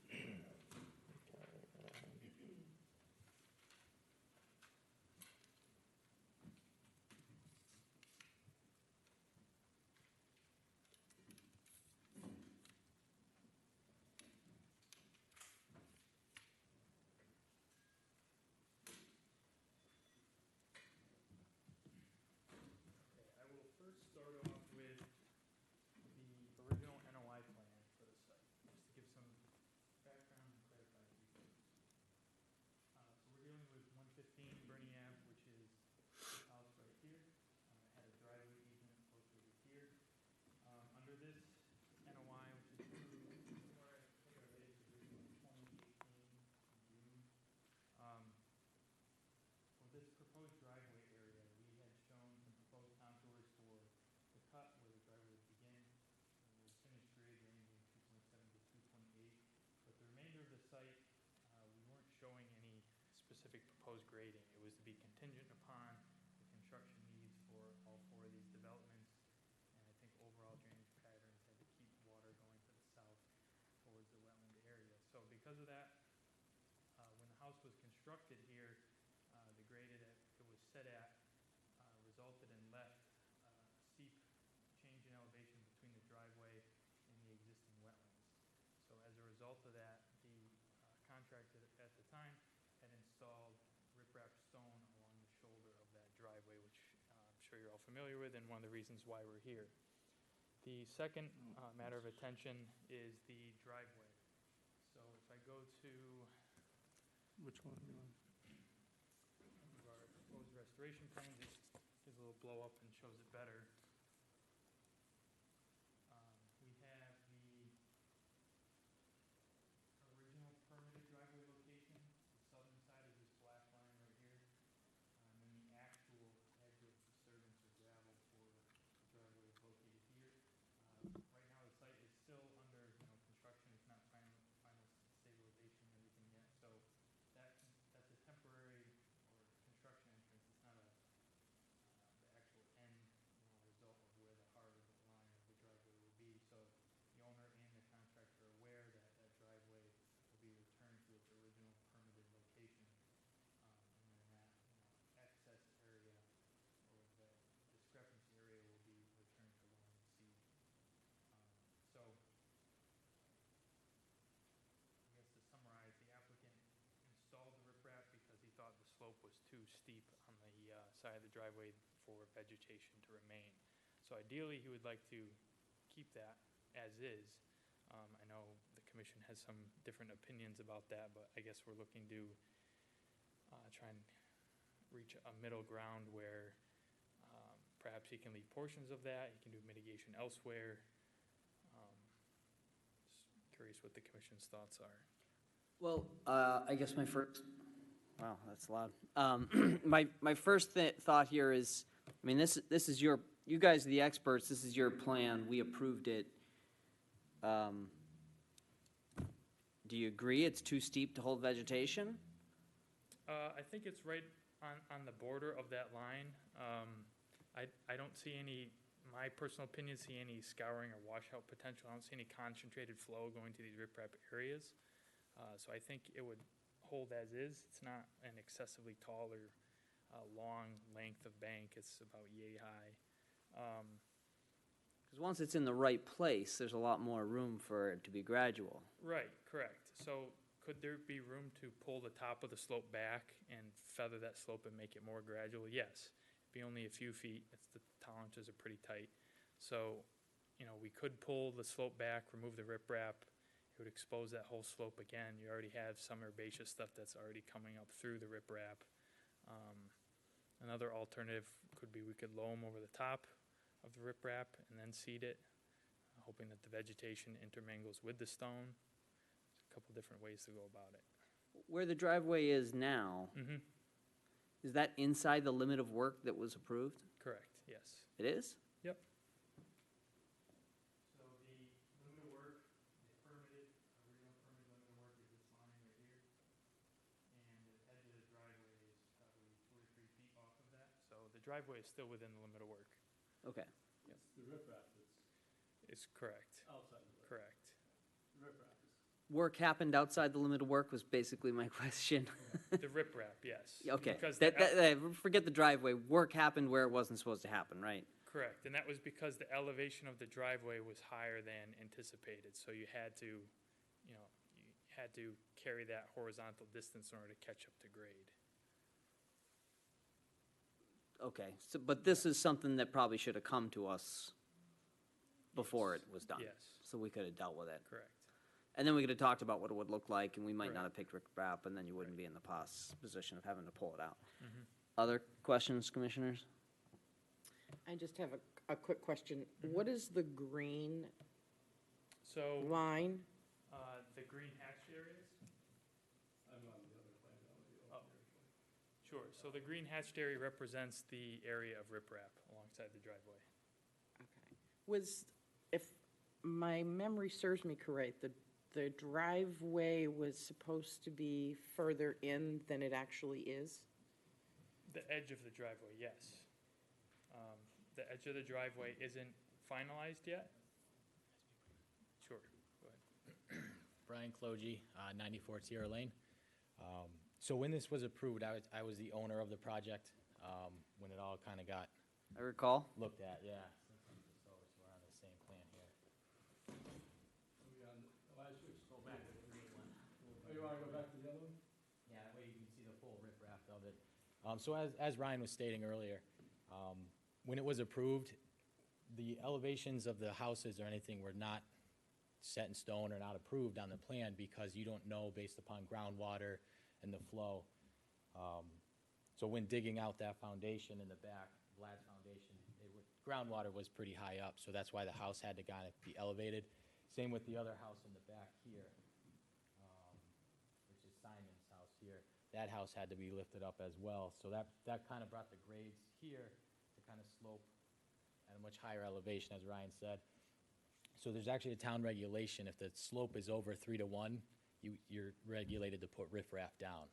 I will first start off with the original NOI plan for the site, just to give some background and clarify a few things. So we're dealing with 115 Bernie Ave, which is this house right here. It had a driveway easement located here. Under this NOI, which is somewhere, I think our latest agreement was 2018 in June. For this proposed driveway area, we had shown some proposed contours for the cut where the driveway would begin, with a finished grade ranging 2.7 to 2.8. But the remainder of the site, we weren't showing any specific proposed grading. It was to be contingent upon the construction needs for all four of these developments. And I think overall drainage patterns had to keep water going to the south towards the wetland area. So because of that, when the house was constructed here, the grade that it was set at resulted in left steep change in elevation between the driveway and the existing wetlands. So as a result of that, the contractor at the time had installed riprap stone along the shoulder of that driveway, which I'm sure you're all familiar with, and one of the reasons why we're here. The second matter of attention is the driveway. So if I go to Which one are you on? of our proposed restoration plan, just gives a little blow up and shows it better. We have the original permitted driveway location. The southern side is this black line right here. And then the actual edge of disturbance or gravel for the driveway is located here. Right now, the site is still under, construction. It's not final stabilization or anything yet. So that's a temporary or construction entrance. It's not the actual end, result of where the heart of the line of the driveway will be. So the owner and the contractor are aware that that driveway will be returned to its original permitted location. And then that, excess area or the discrepancy area will be returned to loan and seed. So I guess to summarize, the applicant installed the riprap because he thought the slope was too steep on the side of the driveway for vegetation to remain. So ideally, he would like to keep that as is. I know the commission has some different opinions about that, but I guess we're looking to try and reach a middle ground where perhaps he can leave portions of that, he can do mitigation elsewhere. Just curious what the commission's thoughts are. Well, I guess my first, wow, that's loud. My first thought here is, I mean, this is you guys are the experts, this is your plan, we approved it. Do you agree it's too steep to hold vegetation? I think it's right on the border of that line. I don't see any, my personal opinion, see any scouring or washout potential. I don't see any concentrated flow going to these riprap areas. So I think it would hold as is. It's not an excessively tall or long length of bank. It's about yay high. Because once it's in the right place, there's a lot more room for it to be gradual. Right, correct. So could there be room to pull the top of the slope back and feather that slope and make it more gradual? Yes. Be only a few feet. The tolerances are pretty tight. So, you know, we could pull the slope back, remove the riprap. It would expose that whole slope again. You already have some herbaceous stuff that's already coming up through the riprap. Another alternative could be we could loam over the top of the riprap and then seed it, hoping that the vegetation intermingles with the stone. There's a couple different ways to go about it. Where the driveway is now, Mm-hmm. is that inside the limit of work that was approved? Correct, yes. It is? Yep. So the limit of work, the permitted, original permitted limit of work is this line right here. And the edge of the driveway is probably 2 or 3 feet off of that. So the driveway is still within the limit of work. Okay. It's the riprap that's Is correct, outside the riprap. correct. The riprap is. Work happened outside the limit of work was basically my question. The riprap, yes. Okay, Because forget the driveway, work happened where it wasn't supposed to happen, right? correct, and that was because the elevation of the driveway was higher than anticipated. So you had to, you know, you had to carry that horizontal distance in order to catch up to grade. Okay, so, but this is something that probably should have come to us before it was done. Yes. So we could have dealt with it. Correct. And then we could have talked about what it would look like, and we might not have Correct. picked riprap, and then you wouldn't be in the position of having to pull it out. Mm-hmm. Other questions, commissioners? I just have a quick question. What is the green So, line? the green hatched areas? I'm on the other plan, on the Oh. other area. Sure, so the green hatched area represents the area of riprap alongside the driveway. Okay. Was, if my memory serves me correct, the driveway was supposed to be further in than it actually is? The edge of the driveway, yes. The edge of the driveway isn't finalized yet? Sure, go ahead. Brian Clogie, 94 Sierra Lane. So when this was approved, I was the owner of the project, when it all kind of got I recall. looked at, yeah. So we're on the same plan here. Go back to the green one. Oh, you want to go back to the other one? Yeah, that way you can see the full riprap of it. So as Ryan was stating earlier, when it was approved, the elevations of the houses or anything were not set in stone or not approved on the plan because you don't know based upon groundwater and the flow. So when digging out that foundation in the back, Vlad's foundation, groundwater was pretty high up, so that's why the house had to kind of be elevated. Same with the other house in the back here, which is Simon's house here. That house had to be lifted up as well, so that kind of brought the grades here to kind of slope at a much higher elevation, as Ryan said. So there's actually a town regulation, if the slope is over 3 to 1, you're regulated to put riprap down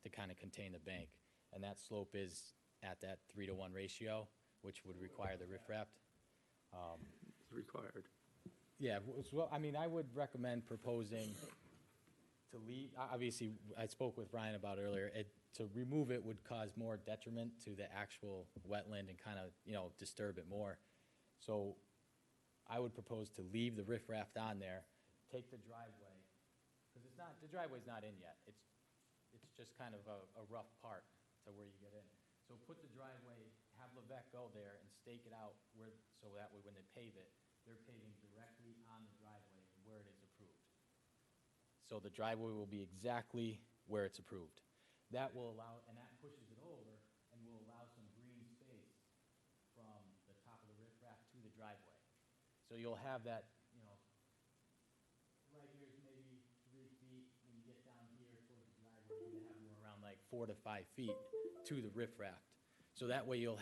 to kind of contain the bank. And that slope is at that 3 to 1 ratio, which would require the riprap. It's required. Yeah, well, I mean, I would recommend proposing to leave, obviously, I spoke with Ryan about earlier, to remove it would cause more detriment to the actual wetland and kind of, disturb it more. So I would propose to leave the riprap on there, take the driveway, because the driveway's not in yet. It's just kind of a rough part to where you get in. So put the driveway, have Levesque go there and stake it out so that way when they pave it, they're paving directly on the driveway where it is approved. So the driveway will be exactly where it's approved. That will allow, and that pushes it over and will allow some green space from the top of the riprap to the driveway. So you'll have that, right here's maybe 3 feet. When you get down here towards the driveway, you have more around like 4 to 5 feet to the riprap. So that way you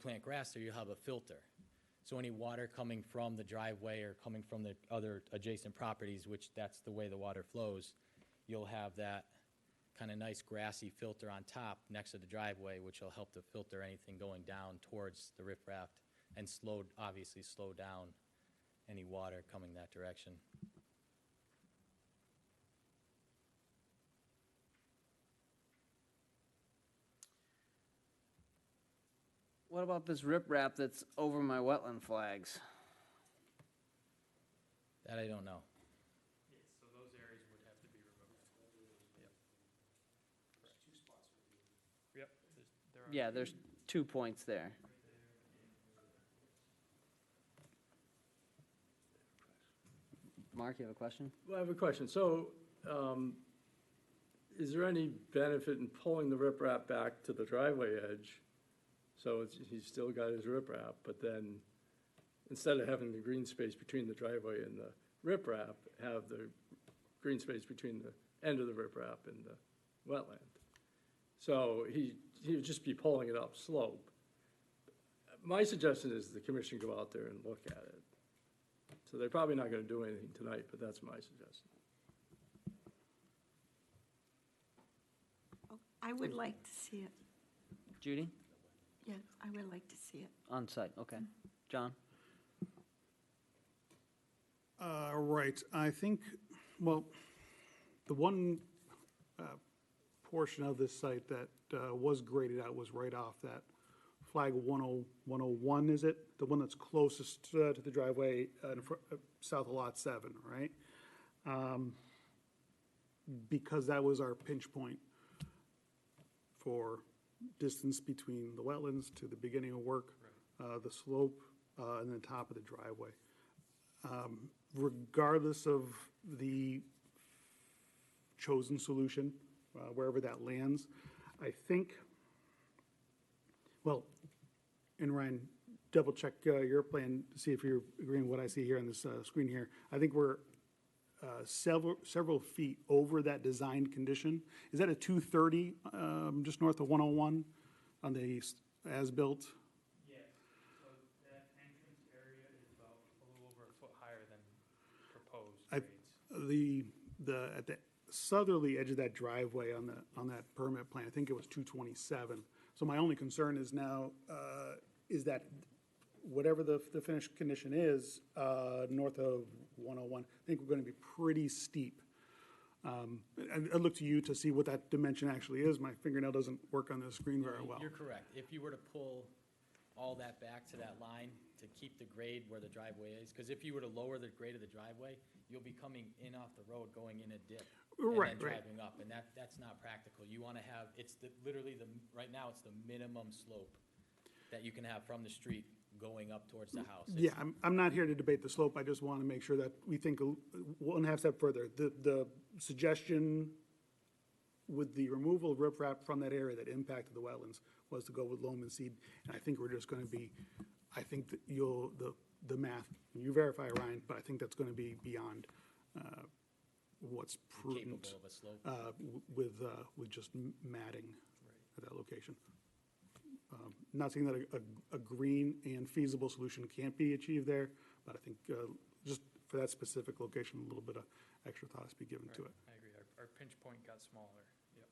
plant grass there, you'll have a filter. So any water coming from the driveway or coming from the other adjacent properties, which that's the way the water flows, you'll have that kind of nice grassy filter on top next to the driveway, which will help to filter anything going down towards the riprap and obviously slow down any water coming that direction. What about this riprap that's over my wetland flags? That I don't know. Yes, so those areas would have to be removed. Yep. There are Yeah, there's 2 points there. Mark, you have a question? Well, I have a question. So, is there any benefit in pulling the riprap back to the driveway edge? So he's still got his riprap, but then instead of having the green space between the driveway and the riprap, have the green space between the end of the riprap and the wetland. So he would just be pulling it up slope. My suggestion is the commission go out there and look at it. So they're probably not gonna do anything tonight, but that's my suggestion. I would like to see it. Judy? Yes, I would like to see it. On site, okay. John? Right, I think, well, the one portion of this site that was graded out was right off that flag 101, is it? The one that's closest to the driveway south of Lot 7, right? Because that was our pinch point for distance between the wetlands to the beginning of work, the slope, and the top of the driveway. Regardless of the chosen solution, wherever that lands, I think, well, and Ryan, double check your plan to see if you're agreeing with what I see here on this screen here. I think we're several feet over that design condition. Is that a 230, just north of 101 on the as-built? Yes, so that entrance area is about a little over a foot higher than proposed grades. At the southerly edge of that driveway on that permit plan, I think it was 227. So my only concern is now, is that whatever the finished condition is, north of 101, I think we're gonna be pretty steep. And I look to you to see what that dimension actually is. My fingernail doesn't work on the screen very well. You're correct. If you were to pull all that back to that line to keep the grade where the driveway is, because if you were to lower the grade of the driveway, you'll be coming in off the road, going in a dip. Right, And then right. driving up, and that's not practical. You want to have, right now, it's the minimum slope that you can have from the street going up towards the house. Yeah, I'm not here to debate the slope. I just want to make sure that we think 1.5 step further. The suggestion with the removal of riprap from that area that impacted the wetlands was to go with loam and seed. And I think we're just going to be, I think that the math, you verify, Ryan, but I think that's going to be beyond what's prudent Capable of a slope. with just matting at that location. Not saying that a green and feasible solution can't be achieved there, but I think just for that specific location, a little bit of extra thought has to be given to it. I agree, our pinch point got smaller, yep.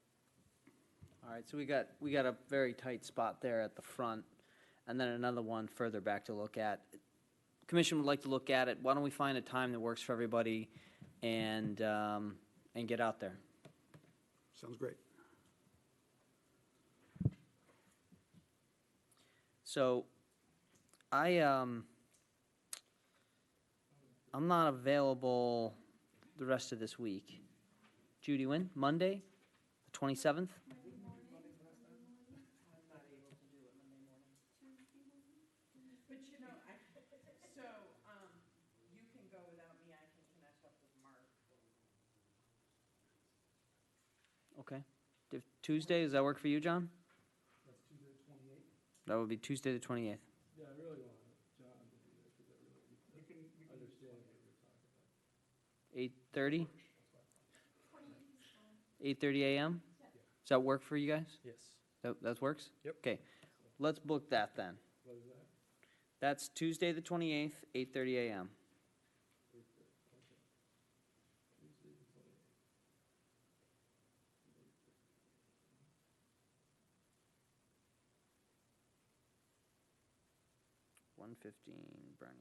All right, so we got a very tight spot there at the front, and then another one further back to look at. Commission would like to look at it. Why don't we find a time that works for everybody and get out there? Sounds great. So, I'm not available the rest of this week. Judy, when? Monday, the 27th? But you know, you can go without me, I can connect up with Mark. Okay. Tuesday, does that work for you, John? That's Tuesday the 28th? That would be Tuesday, the 28th. Yeah, I really want John to do that, because I really need to understand what we're talking about. 8:30? 8:30 a.m.? Does that work for you guys? Yes. That works? Yep. Okay, let's book that then. What is that? That's Tuesday, the 28th, 8:30 a.m. Tuesday the 28th. 115 Bernie.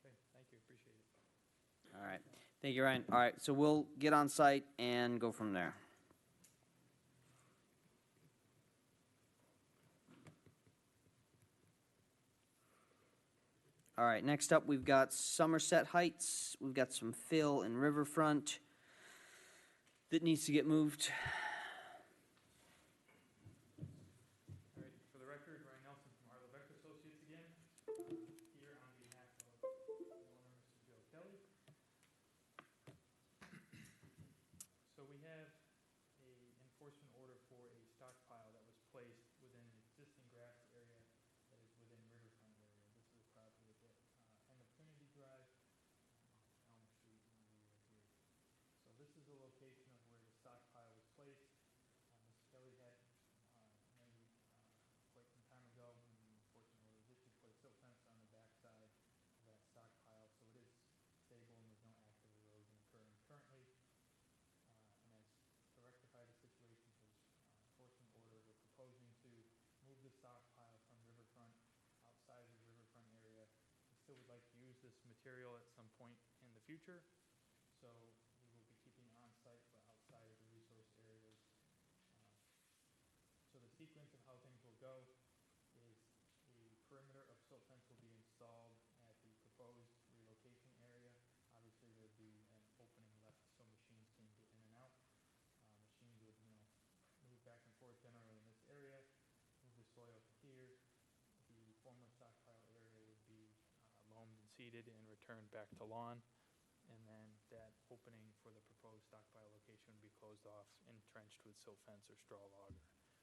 Okay, thank you, appreciate it. All right, thank you, Ryan. All right, so we'll get on site and go from there. All right, next up, we've got Somerset Heights. We've got some fill in Riverfront that needs to get moved. All right, for the record, Ryan Nelson from Arlo Vector like to use this material at some point in the future. So we will be keeping it on site but outside of the resource areas. So the sequence of how things will go is a perimeter of silt fence will be installed at the proposed relocation area. Obviously, there'd be an opening left so machines can get in and out. Machines would, move back and forth generally in this area, move the soil to here. The former stockpile area would be loamed and seeded and returned back to lawn. And then that opening for the proposed stockpile location would be closed off and trenched with silt fence or straw log or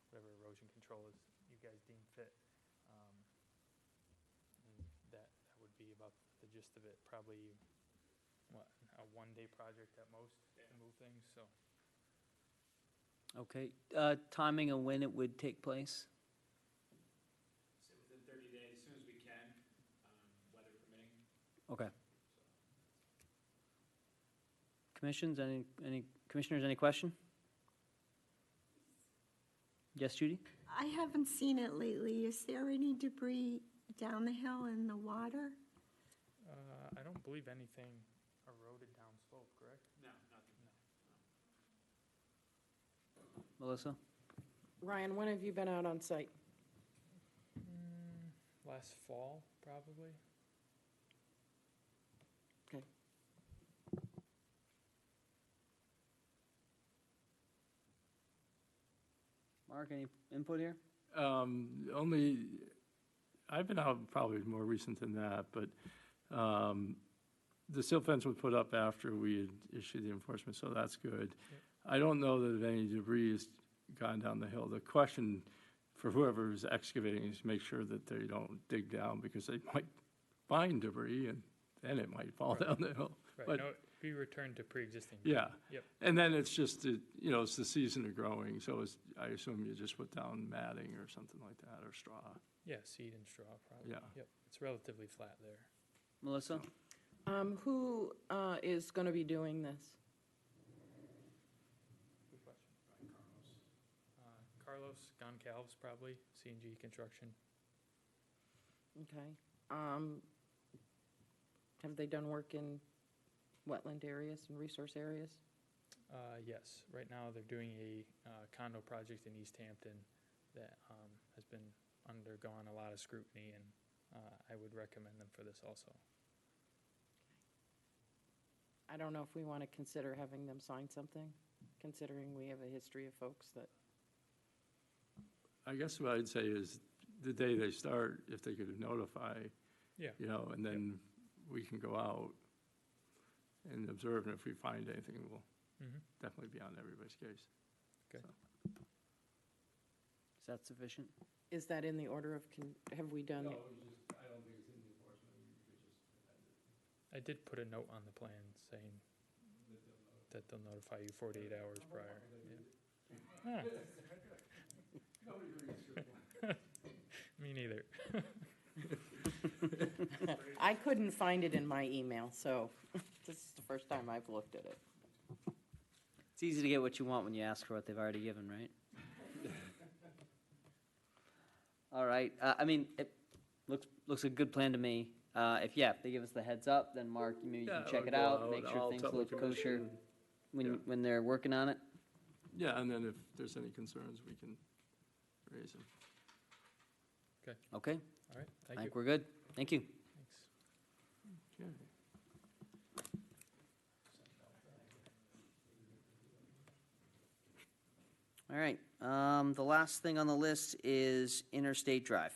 whatever erosion control is you guys deem fit. And that would be about the gist of it. Probably, a one-day project at most to move things, so. Okay, timing of when it would take place? Say within 30 days, as soon as we can, weather permitting. Okay. Commissioners, any question? Yes, Judy? I haven't seen it lately. Is there any debris down the hill in the water? I don't believe anything eroded down slope, correct? No, nothing. No. Melissa? Ryan, when have you been out on site? Last fall, probably. Okay. Mark, any input here? I've been out probably more recent than that, but the silt fence was put up after we had issued the enforcement, so that's good. I don't know that any debris has gone down the hill. The question for whoever is excavating is to make sure that they don't dig down, because they might find debris and then it might fall down the hill. Right, But, no, be returned to pre-existing. yeah. Yep. And then it's just, it's the season of growing, so I assume you just put down matting or something like that, or straw. Yeah, seed and straw, probably. Yeah. Yep, it's relatively flat there. Melissa? Who is going to be doing this? Good question. Carlos Goncalves, probably, C&G Construction. Okay. Have they done work in wetland areas and resource areas? Yes, right now they're doing a condo project in East Hampton that has been undergone a lot of scrutiny, and I would recommend them for this also. I don't know if we want to consider having them sign something, considering we have a history of folks that, I guess what I'd say is the day they start, if they could notify, Yeah. and then we can go out and observe, and if we find anything, we'll definitely be on everybody's case. Okay. So. Is that sufficient? is that in the order of, have we done? I don't think it's in the enforcement, you could just. I did put a note on the plan saying that they'll notify you 48 hours prior. Yeah. Me neither. I couldn't find it in my email, so this is the first time I've looked at it. It's easy to get what you want when you ask for what they've already given, right? All right, it looks a good plan to me. If they give us the heads up, then Mark, maybe you can check it out, make sure things look kosher when they're working on it. Yeah, and then if there's any concerns, we can raise them. Okay, All right, I thank you. think we're good. Thank you. Thanks. Okay. All right, the last thing on the list is Interstate Drive.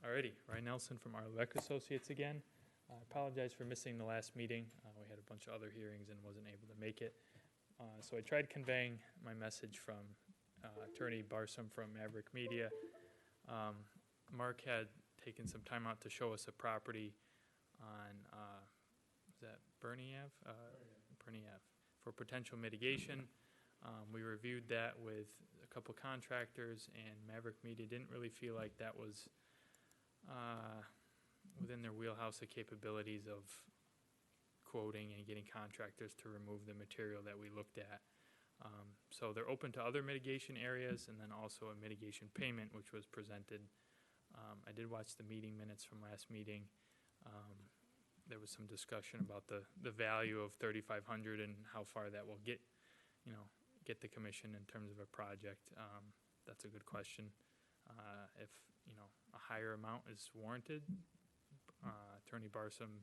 Alrighty, Ryan Nelson from Arlec Associates again. I apologize for missing the last meeting. We had a bunch of other hearings and wasn't able to make it. So I tried conveying my message from Attorney Barsom from Maverick Media. Mark had taken some time out to show us a property on, is that Bernie Ave? Bernie Ave, for potential mitigation. We reviewed that with a couple contractors, and Maverick Media didn't really feel like that was within their wheelhouse of capabilities of quoting and getting contractors to remove the material that we looked at. So they're open to other mitigation areas, and then also a mitigation payment, which was presented. I did watch the meeting minutes from last meeting. There was some discussion about the value of 3,500 and how far that will get, get the commission in terms of a project. That's a good question. If, a higher amount is warranted, Attorney Barsom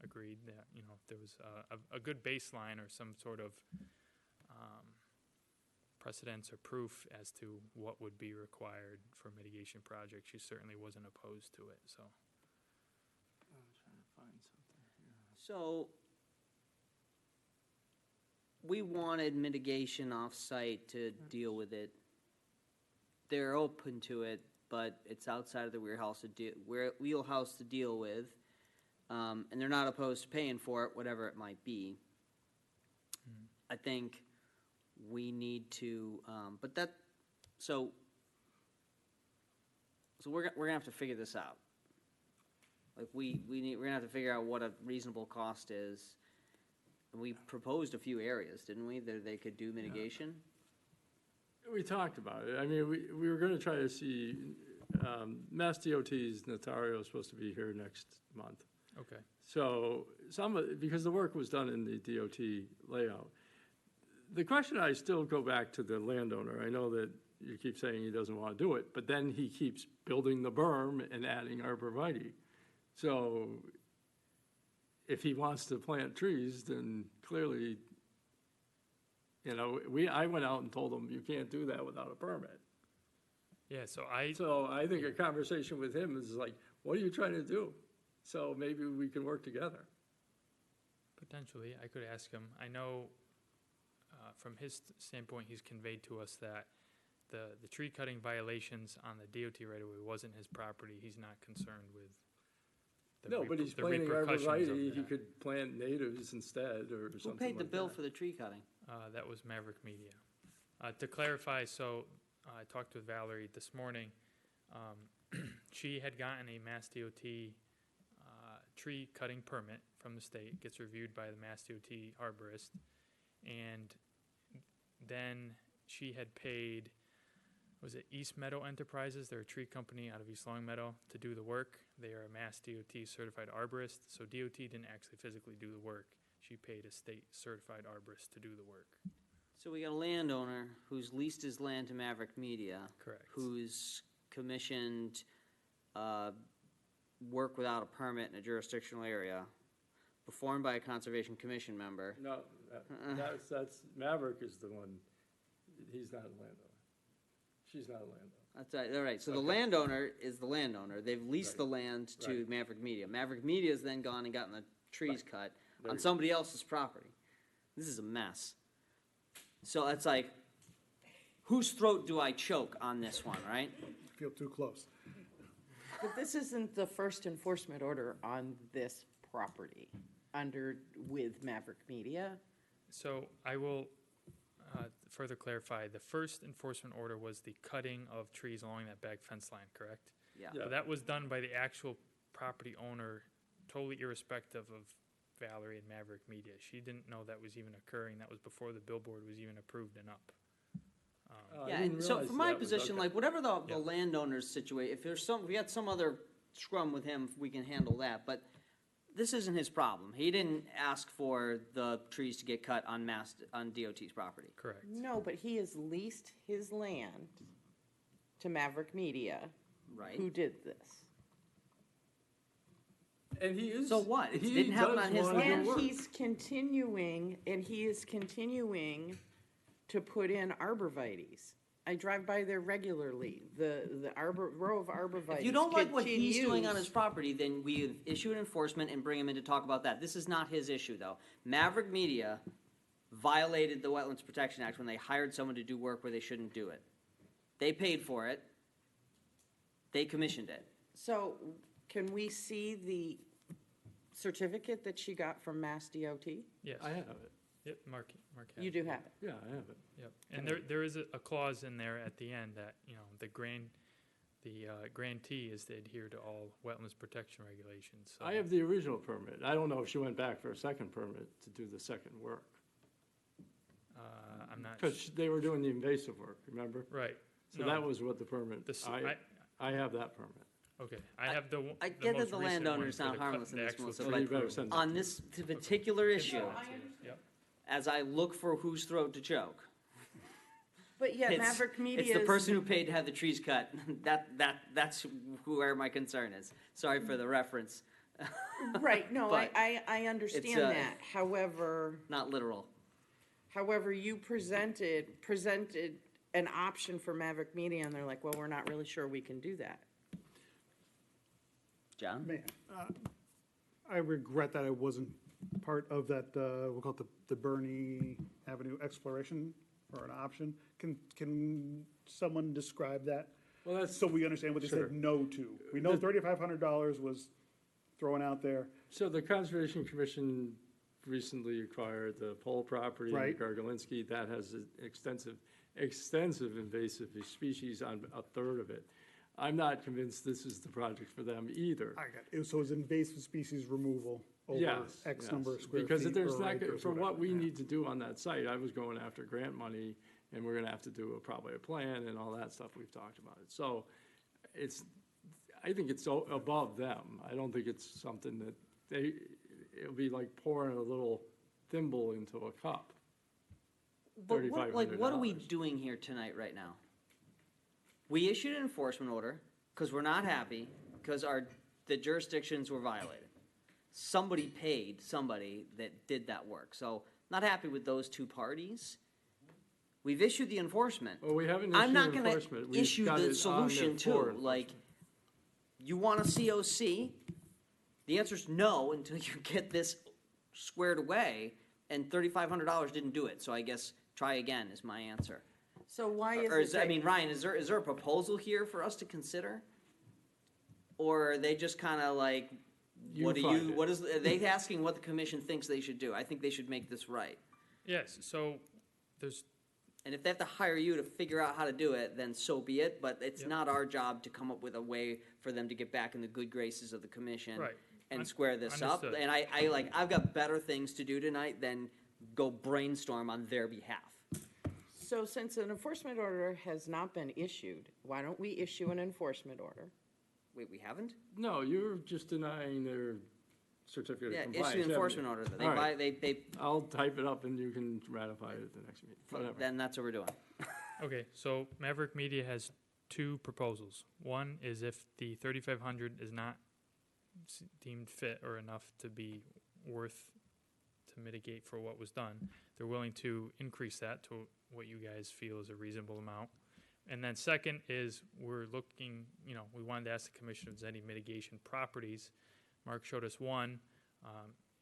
agreed that, if there was a good baseline or some sort of precedence or proof as to what would be required for mitigation projects, she certainly wasn't opposed to it, so. I'm trying to find something here. So we wanted mitigation off-site to deal with it. They're open to it, but it's outside of the wheelhouse to deal with. And they're not opposed to paying for it, whatever it might be. I think we need to, so we're gonna have to figure this out. Like, we're gonna have to figure out what a reasonable cost is. We proposed a few areas, didn't we, that they could do mitigation? We talked about it. I mean, we were gonna try to see, Mass DOT's Notario is supposed to be here next month. Okay. So because the work was done in the DOT layout. The question, I still go back to the landowner. I know that you keep saying he doesn't want to do it, but then he keeps building the berm and adding arborvitae. So if he wants to plant trees, then clearly, I went out and told him, you can't do that without a permit. Yeah, so I think a conversation with him is like, what are you trying to do? So maybe we can work together. potentially, I could ask him. I know from his standpoint, he's conveyed to us that the tree cutting violations on the DOT right-of-way wasn't his property. He's not concerned with No, but he's the planting repercussions of arborvitae, he that. could plant natives instead, or something Who like paid the bill that. for the tree cutting? That was Maverick Media. To clarify, so I talked with Valerie this morning. She had gotten a Mass DOT tree cutting permit from the state, gets reviewed by the Mass DOT arborist, and then she had paid, was it East Meadow Enterprises? They're a tree company out of East Long Meadow to do the work. They are a Mass DOT certified arborist, so DOT didn't actually physically do the work. She paid a state certified arborist to do the work. So we got a landowner who's leased his land to Maverick Media. Correct. Who's commissioned work without a permit in a jurisdictional area, performed by a Conservation Commission member. No, that's, Maverick is the one, he's not a landowner. She's not a landowner. That's right, all right, so the landowner is the landowner. They've leased the land to Right. Maverick Media. Maverick Media's then gone and gotten the trees cut There on you go. somebody else's property. This is a mess. So it's like, whose throat do I choke on this one, right? Feel too close. But this isn't the first enforcement order on this property with Maverick Media. So I will further clarify, the first enforcement order was the cutting of trees along that back fence line, correct? Yeah. Yeah. So that was done by the actual property owner, totally irrespective of Valerie and Maverick Media. She didn't know that was even occurring. That was before the billboard was even approved and up. I Yeah, didn't and so realize from my that was- position, okay. like, whatever the Yeah. landowner's situation, if we got some other scrum with him, we can handle that, but this isn't his problem. He didn't ask for the trees to get cut on DOT's property. Correct. No, but he has leased his land to Maverick Media, Right. who did this. And he is. So what? It he didn't happen does on his wanna do land? work. And he is continuing to put in arborvitaes. I drive by there regularly, the row of arborvitaes. If you don't like what he's doing on his continues. property, then we issue an enforcement and bring him in to talk about that. This is not his issue, though. Maverick Media violated the Wetlands Protection Act when they hired someone to do work where they shouldn't do it. They paid for it. They commissioned it. So can we see the certificate that she got from Mass DOT? Yes. I have it. Yep, Mark has You it. do have it. Yeah, I have it. Yep, and there is a clause in there at the end that, the grantee is to adhere to all wetlands protection regulations, so. I have the original permit. I don't know if she went back for a second permit to do the second work. I'm not, Because they were doing the invasive work, remember? right. So No, that was what the permit, this- I have that permit. Okay, I have the I the get that most the recent landowner's one for not the cut- harmless in the this, actual Melissa, Well, but you better send it on this particular issue, Yep. as I look for whose throat to choke, But yeah, it's, Maverick Media it's the is- person who paid to have the trees cut. That's where my concern is. Sorry for the reference. Right, no, But I understand it's, that. However, Not literal. you presented an option for Maverick Media, and they're like, well, we're not really sure we can do that. John? Man, I regret that I wasn't part of that, we'll call it the Bernie Avenue exploration or an option. Can someone describe that? Well, that's, So we understand what they Sure. said no to. We know $3,500 was thrown out there. so the Conservation Commission recently acquired the Pole property in Right. Gargolinsky. That has extensive invasive species on a third of it. I'm not convinced this is the project for them either. I got it. So it's invasive species removal over Yes, X number of yes. square feet. Because there's or not, acres, for what whatever. we Yeah. need to do on that site, I was going after grant money, and we're gonna have to do probably a plan and all that stuff, we've talked about it. So I think it's above them. I don't think it's something that it'll be like pouring a little thimble into a cup. But what are we $3,500. doing here tonight, right now? We issued an enforcement order because we're not happy, because the jurisdictions were violated. Somebody paid somebody that did that work, so not happy with those two parties. We've issued the enforcement. Well, we haven't I'm issued not gonna enforcement. We've issue got the it on solution there too, for like, enforcement. you want a COC? The answer's no until you get this squared away, and $3,500 didn't do it, so I guess try again is my answer. So why is Or it I that- mean, Ryan, is there a proposal here for us to consider? Or are they just kinda like, You what find it. are they asking what the commission thinks they should do? I think they should make this right. Yes, so there's, And if they have to hire you to figure out how to do it, then so be it, but it's Yep. not our job to come up with a way for them to get back in the good graces of the commission. Right. And Un- square this up. understood. And I've got better things to do tonight than go brainstorm on their behalf. So since an enforcement order has not been issued, why don't we issue an enforcement order? Wait, we haven't? No, you're just denying their certificate Yeah, of compliance. issue an haven't enforcement you? order. All right. They, I'll type it up and you can ratify it at the next meeting, whatever. then that's what we're doing. okay, so Maverick Media has two proposals. One is if the 3,500 is not deemed fit or enough to be worth to mitigate for what was done, they're willing to increase that to what you guys feel is a reasonable amount. And then second is we're looking, we wanted to ask the commission if there's any mitigation properties. Mark showed us one.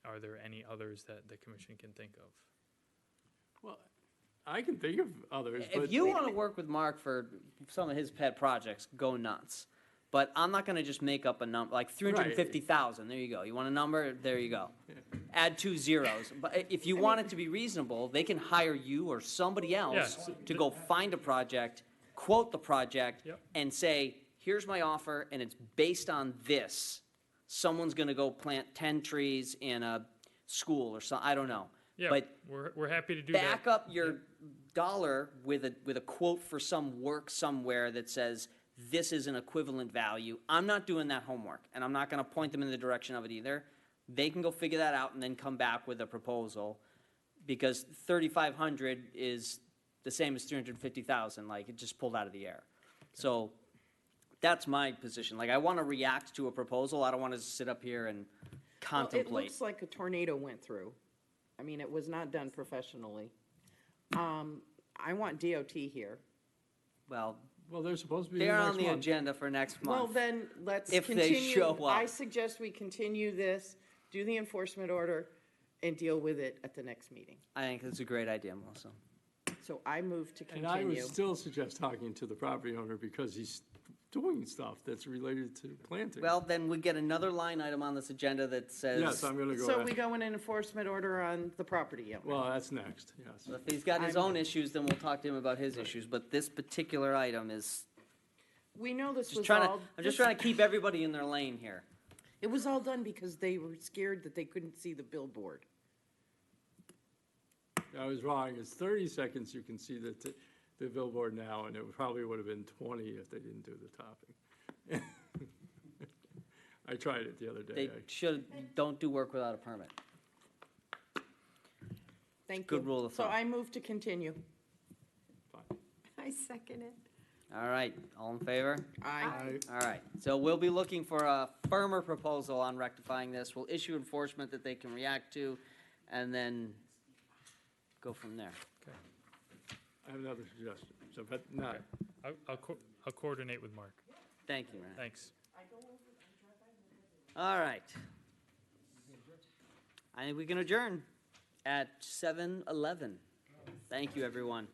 Are there any others that the commission can think of? Well, I can think of others, but. If you want to work with Mark for some of his pet projects, go nuts. But I'm not going to just make up a number, like 350,000, there you go. You want a number? There you go. Add 2 zeros. But if you want it to be reasonable, they can hire you or somebody else Yes. to go find a project, quote the project, Yep. and say, here's my offer, and it's based on this. Someone's going to go plant 10 trees in a school or something, I don't know. Yeah, But we're happy to do that. back up your dollar with a quote for some work somewhere that says, this is an equivalent value. I'm not doing that homework, and I'm not gonna point them in the direction of it either. They can go figure that out and then come back with a proposal, because 3,500 is the same as 350,000, like, it just pulled out of the air. So, that's my position. Like, I wanna react to a proposal, I don't wanna sit up here and Well, contemplate. it looks like a tornado went through. I mean, it was not done professionally. I want DOT here. Well, Well, they're supposed to be the they're next on the month. agenda for next Well, month. then, let's If they continue. show up. I suggest we continue this, do the enforcement order, and deal with it at the next meeting. I think that's a great idea, Melissa. So I move to And I would continue. still suggest talking to the property owner because he's doing stuff that's related to planting. Well, then we get another line item on this agenda that says. Yes, I'm gonna go. So after- we go in an enforcement order on the property owner. Well, that's next, yes. If he's got his own issues, then we'll talk to him about his issues, but this particular item is, We know this just was trying all. to, I'm just trying to keep everybody in their lane here. It was all done because they were scared that they couldn't see the billboard. I was wrong. It's 30 seconds you can see the billboard now, and it probably would have been 20 if they didn't do the topping. I tried it the other day. They don't do work without a permit. Thank you. Good rule of So thumb. I move to continue. I second it. All right, all in favor? Aye. All right, so we'll be looking for a firmer proposal on rectifying this. We'll issue enforcement that they can react to, and then go from there. I have another suggestion, so, but not, I'll coordinate with Mark. Thank you, Ryan. Thanks. All right. I think we can adjourn at 7:11. Thank you, everyone.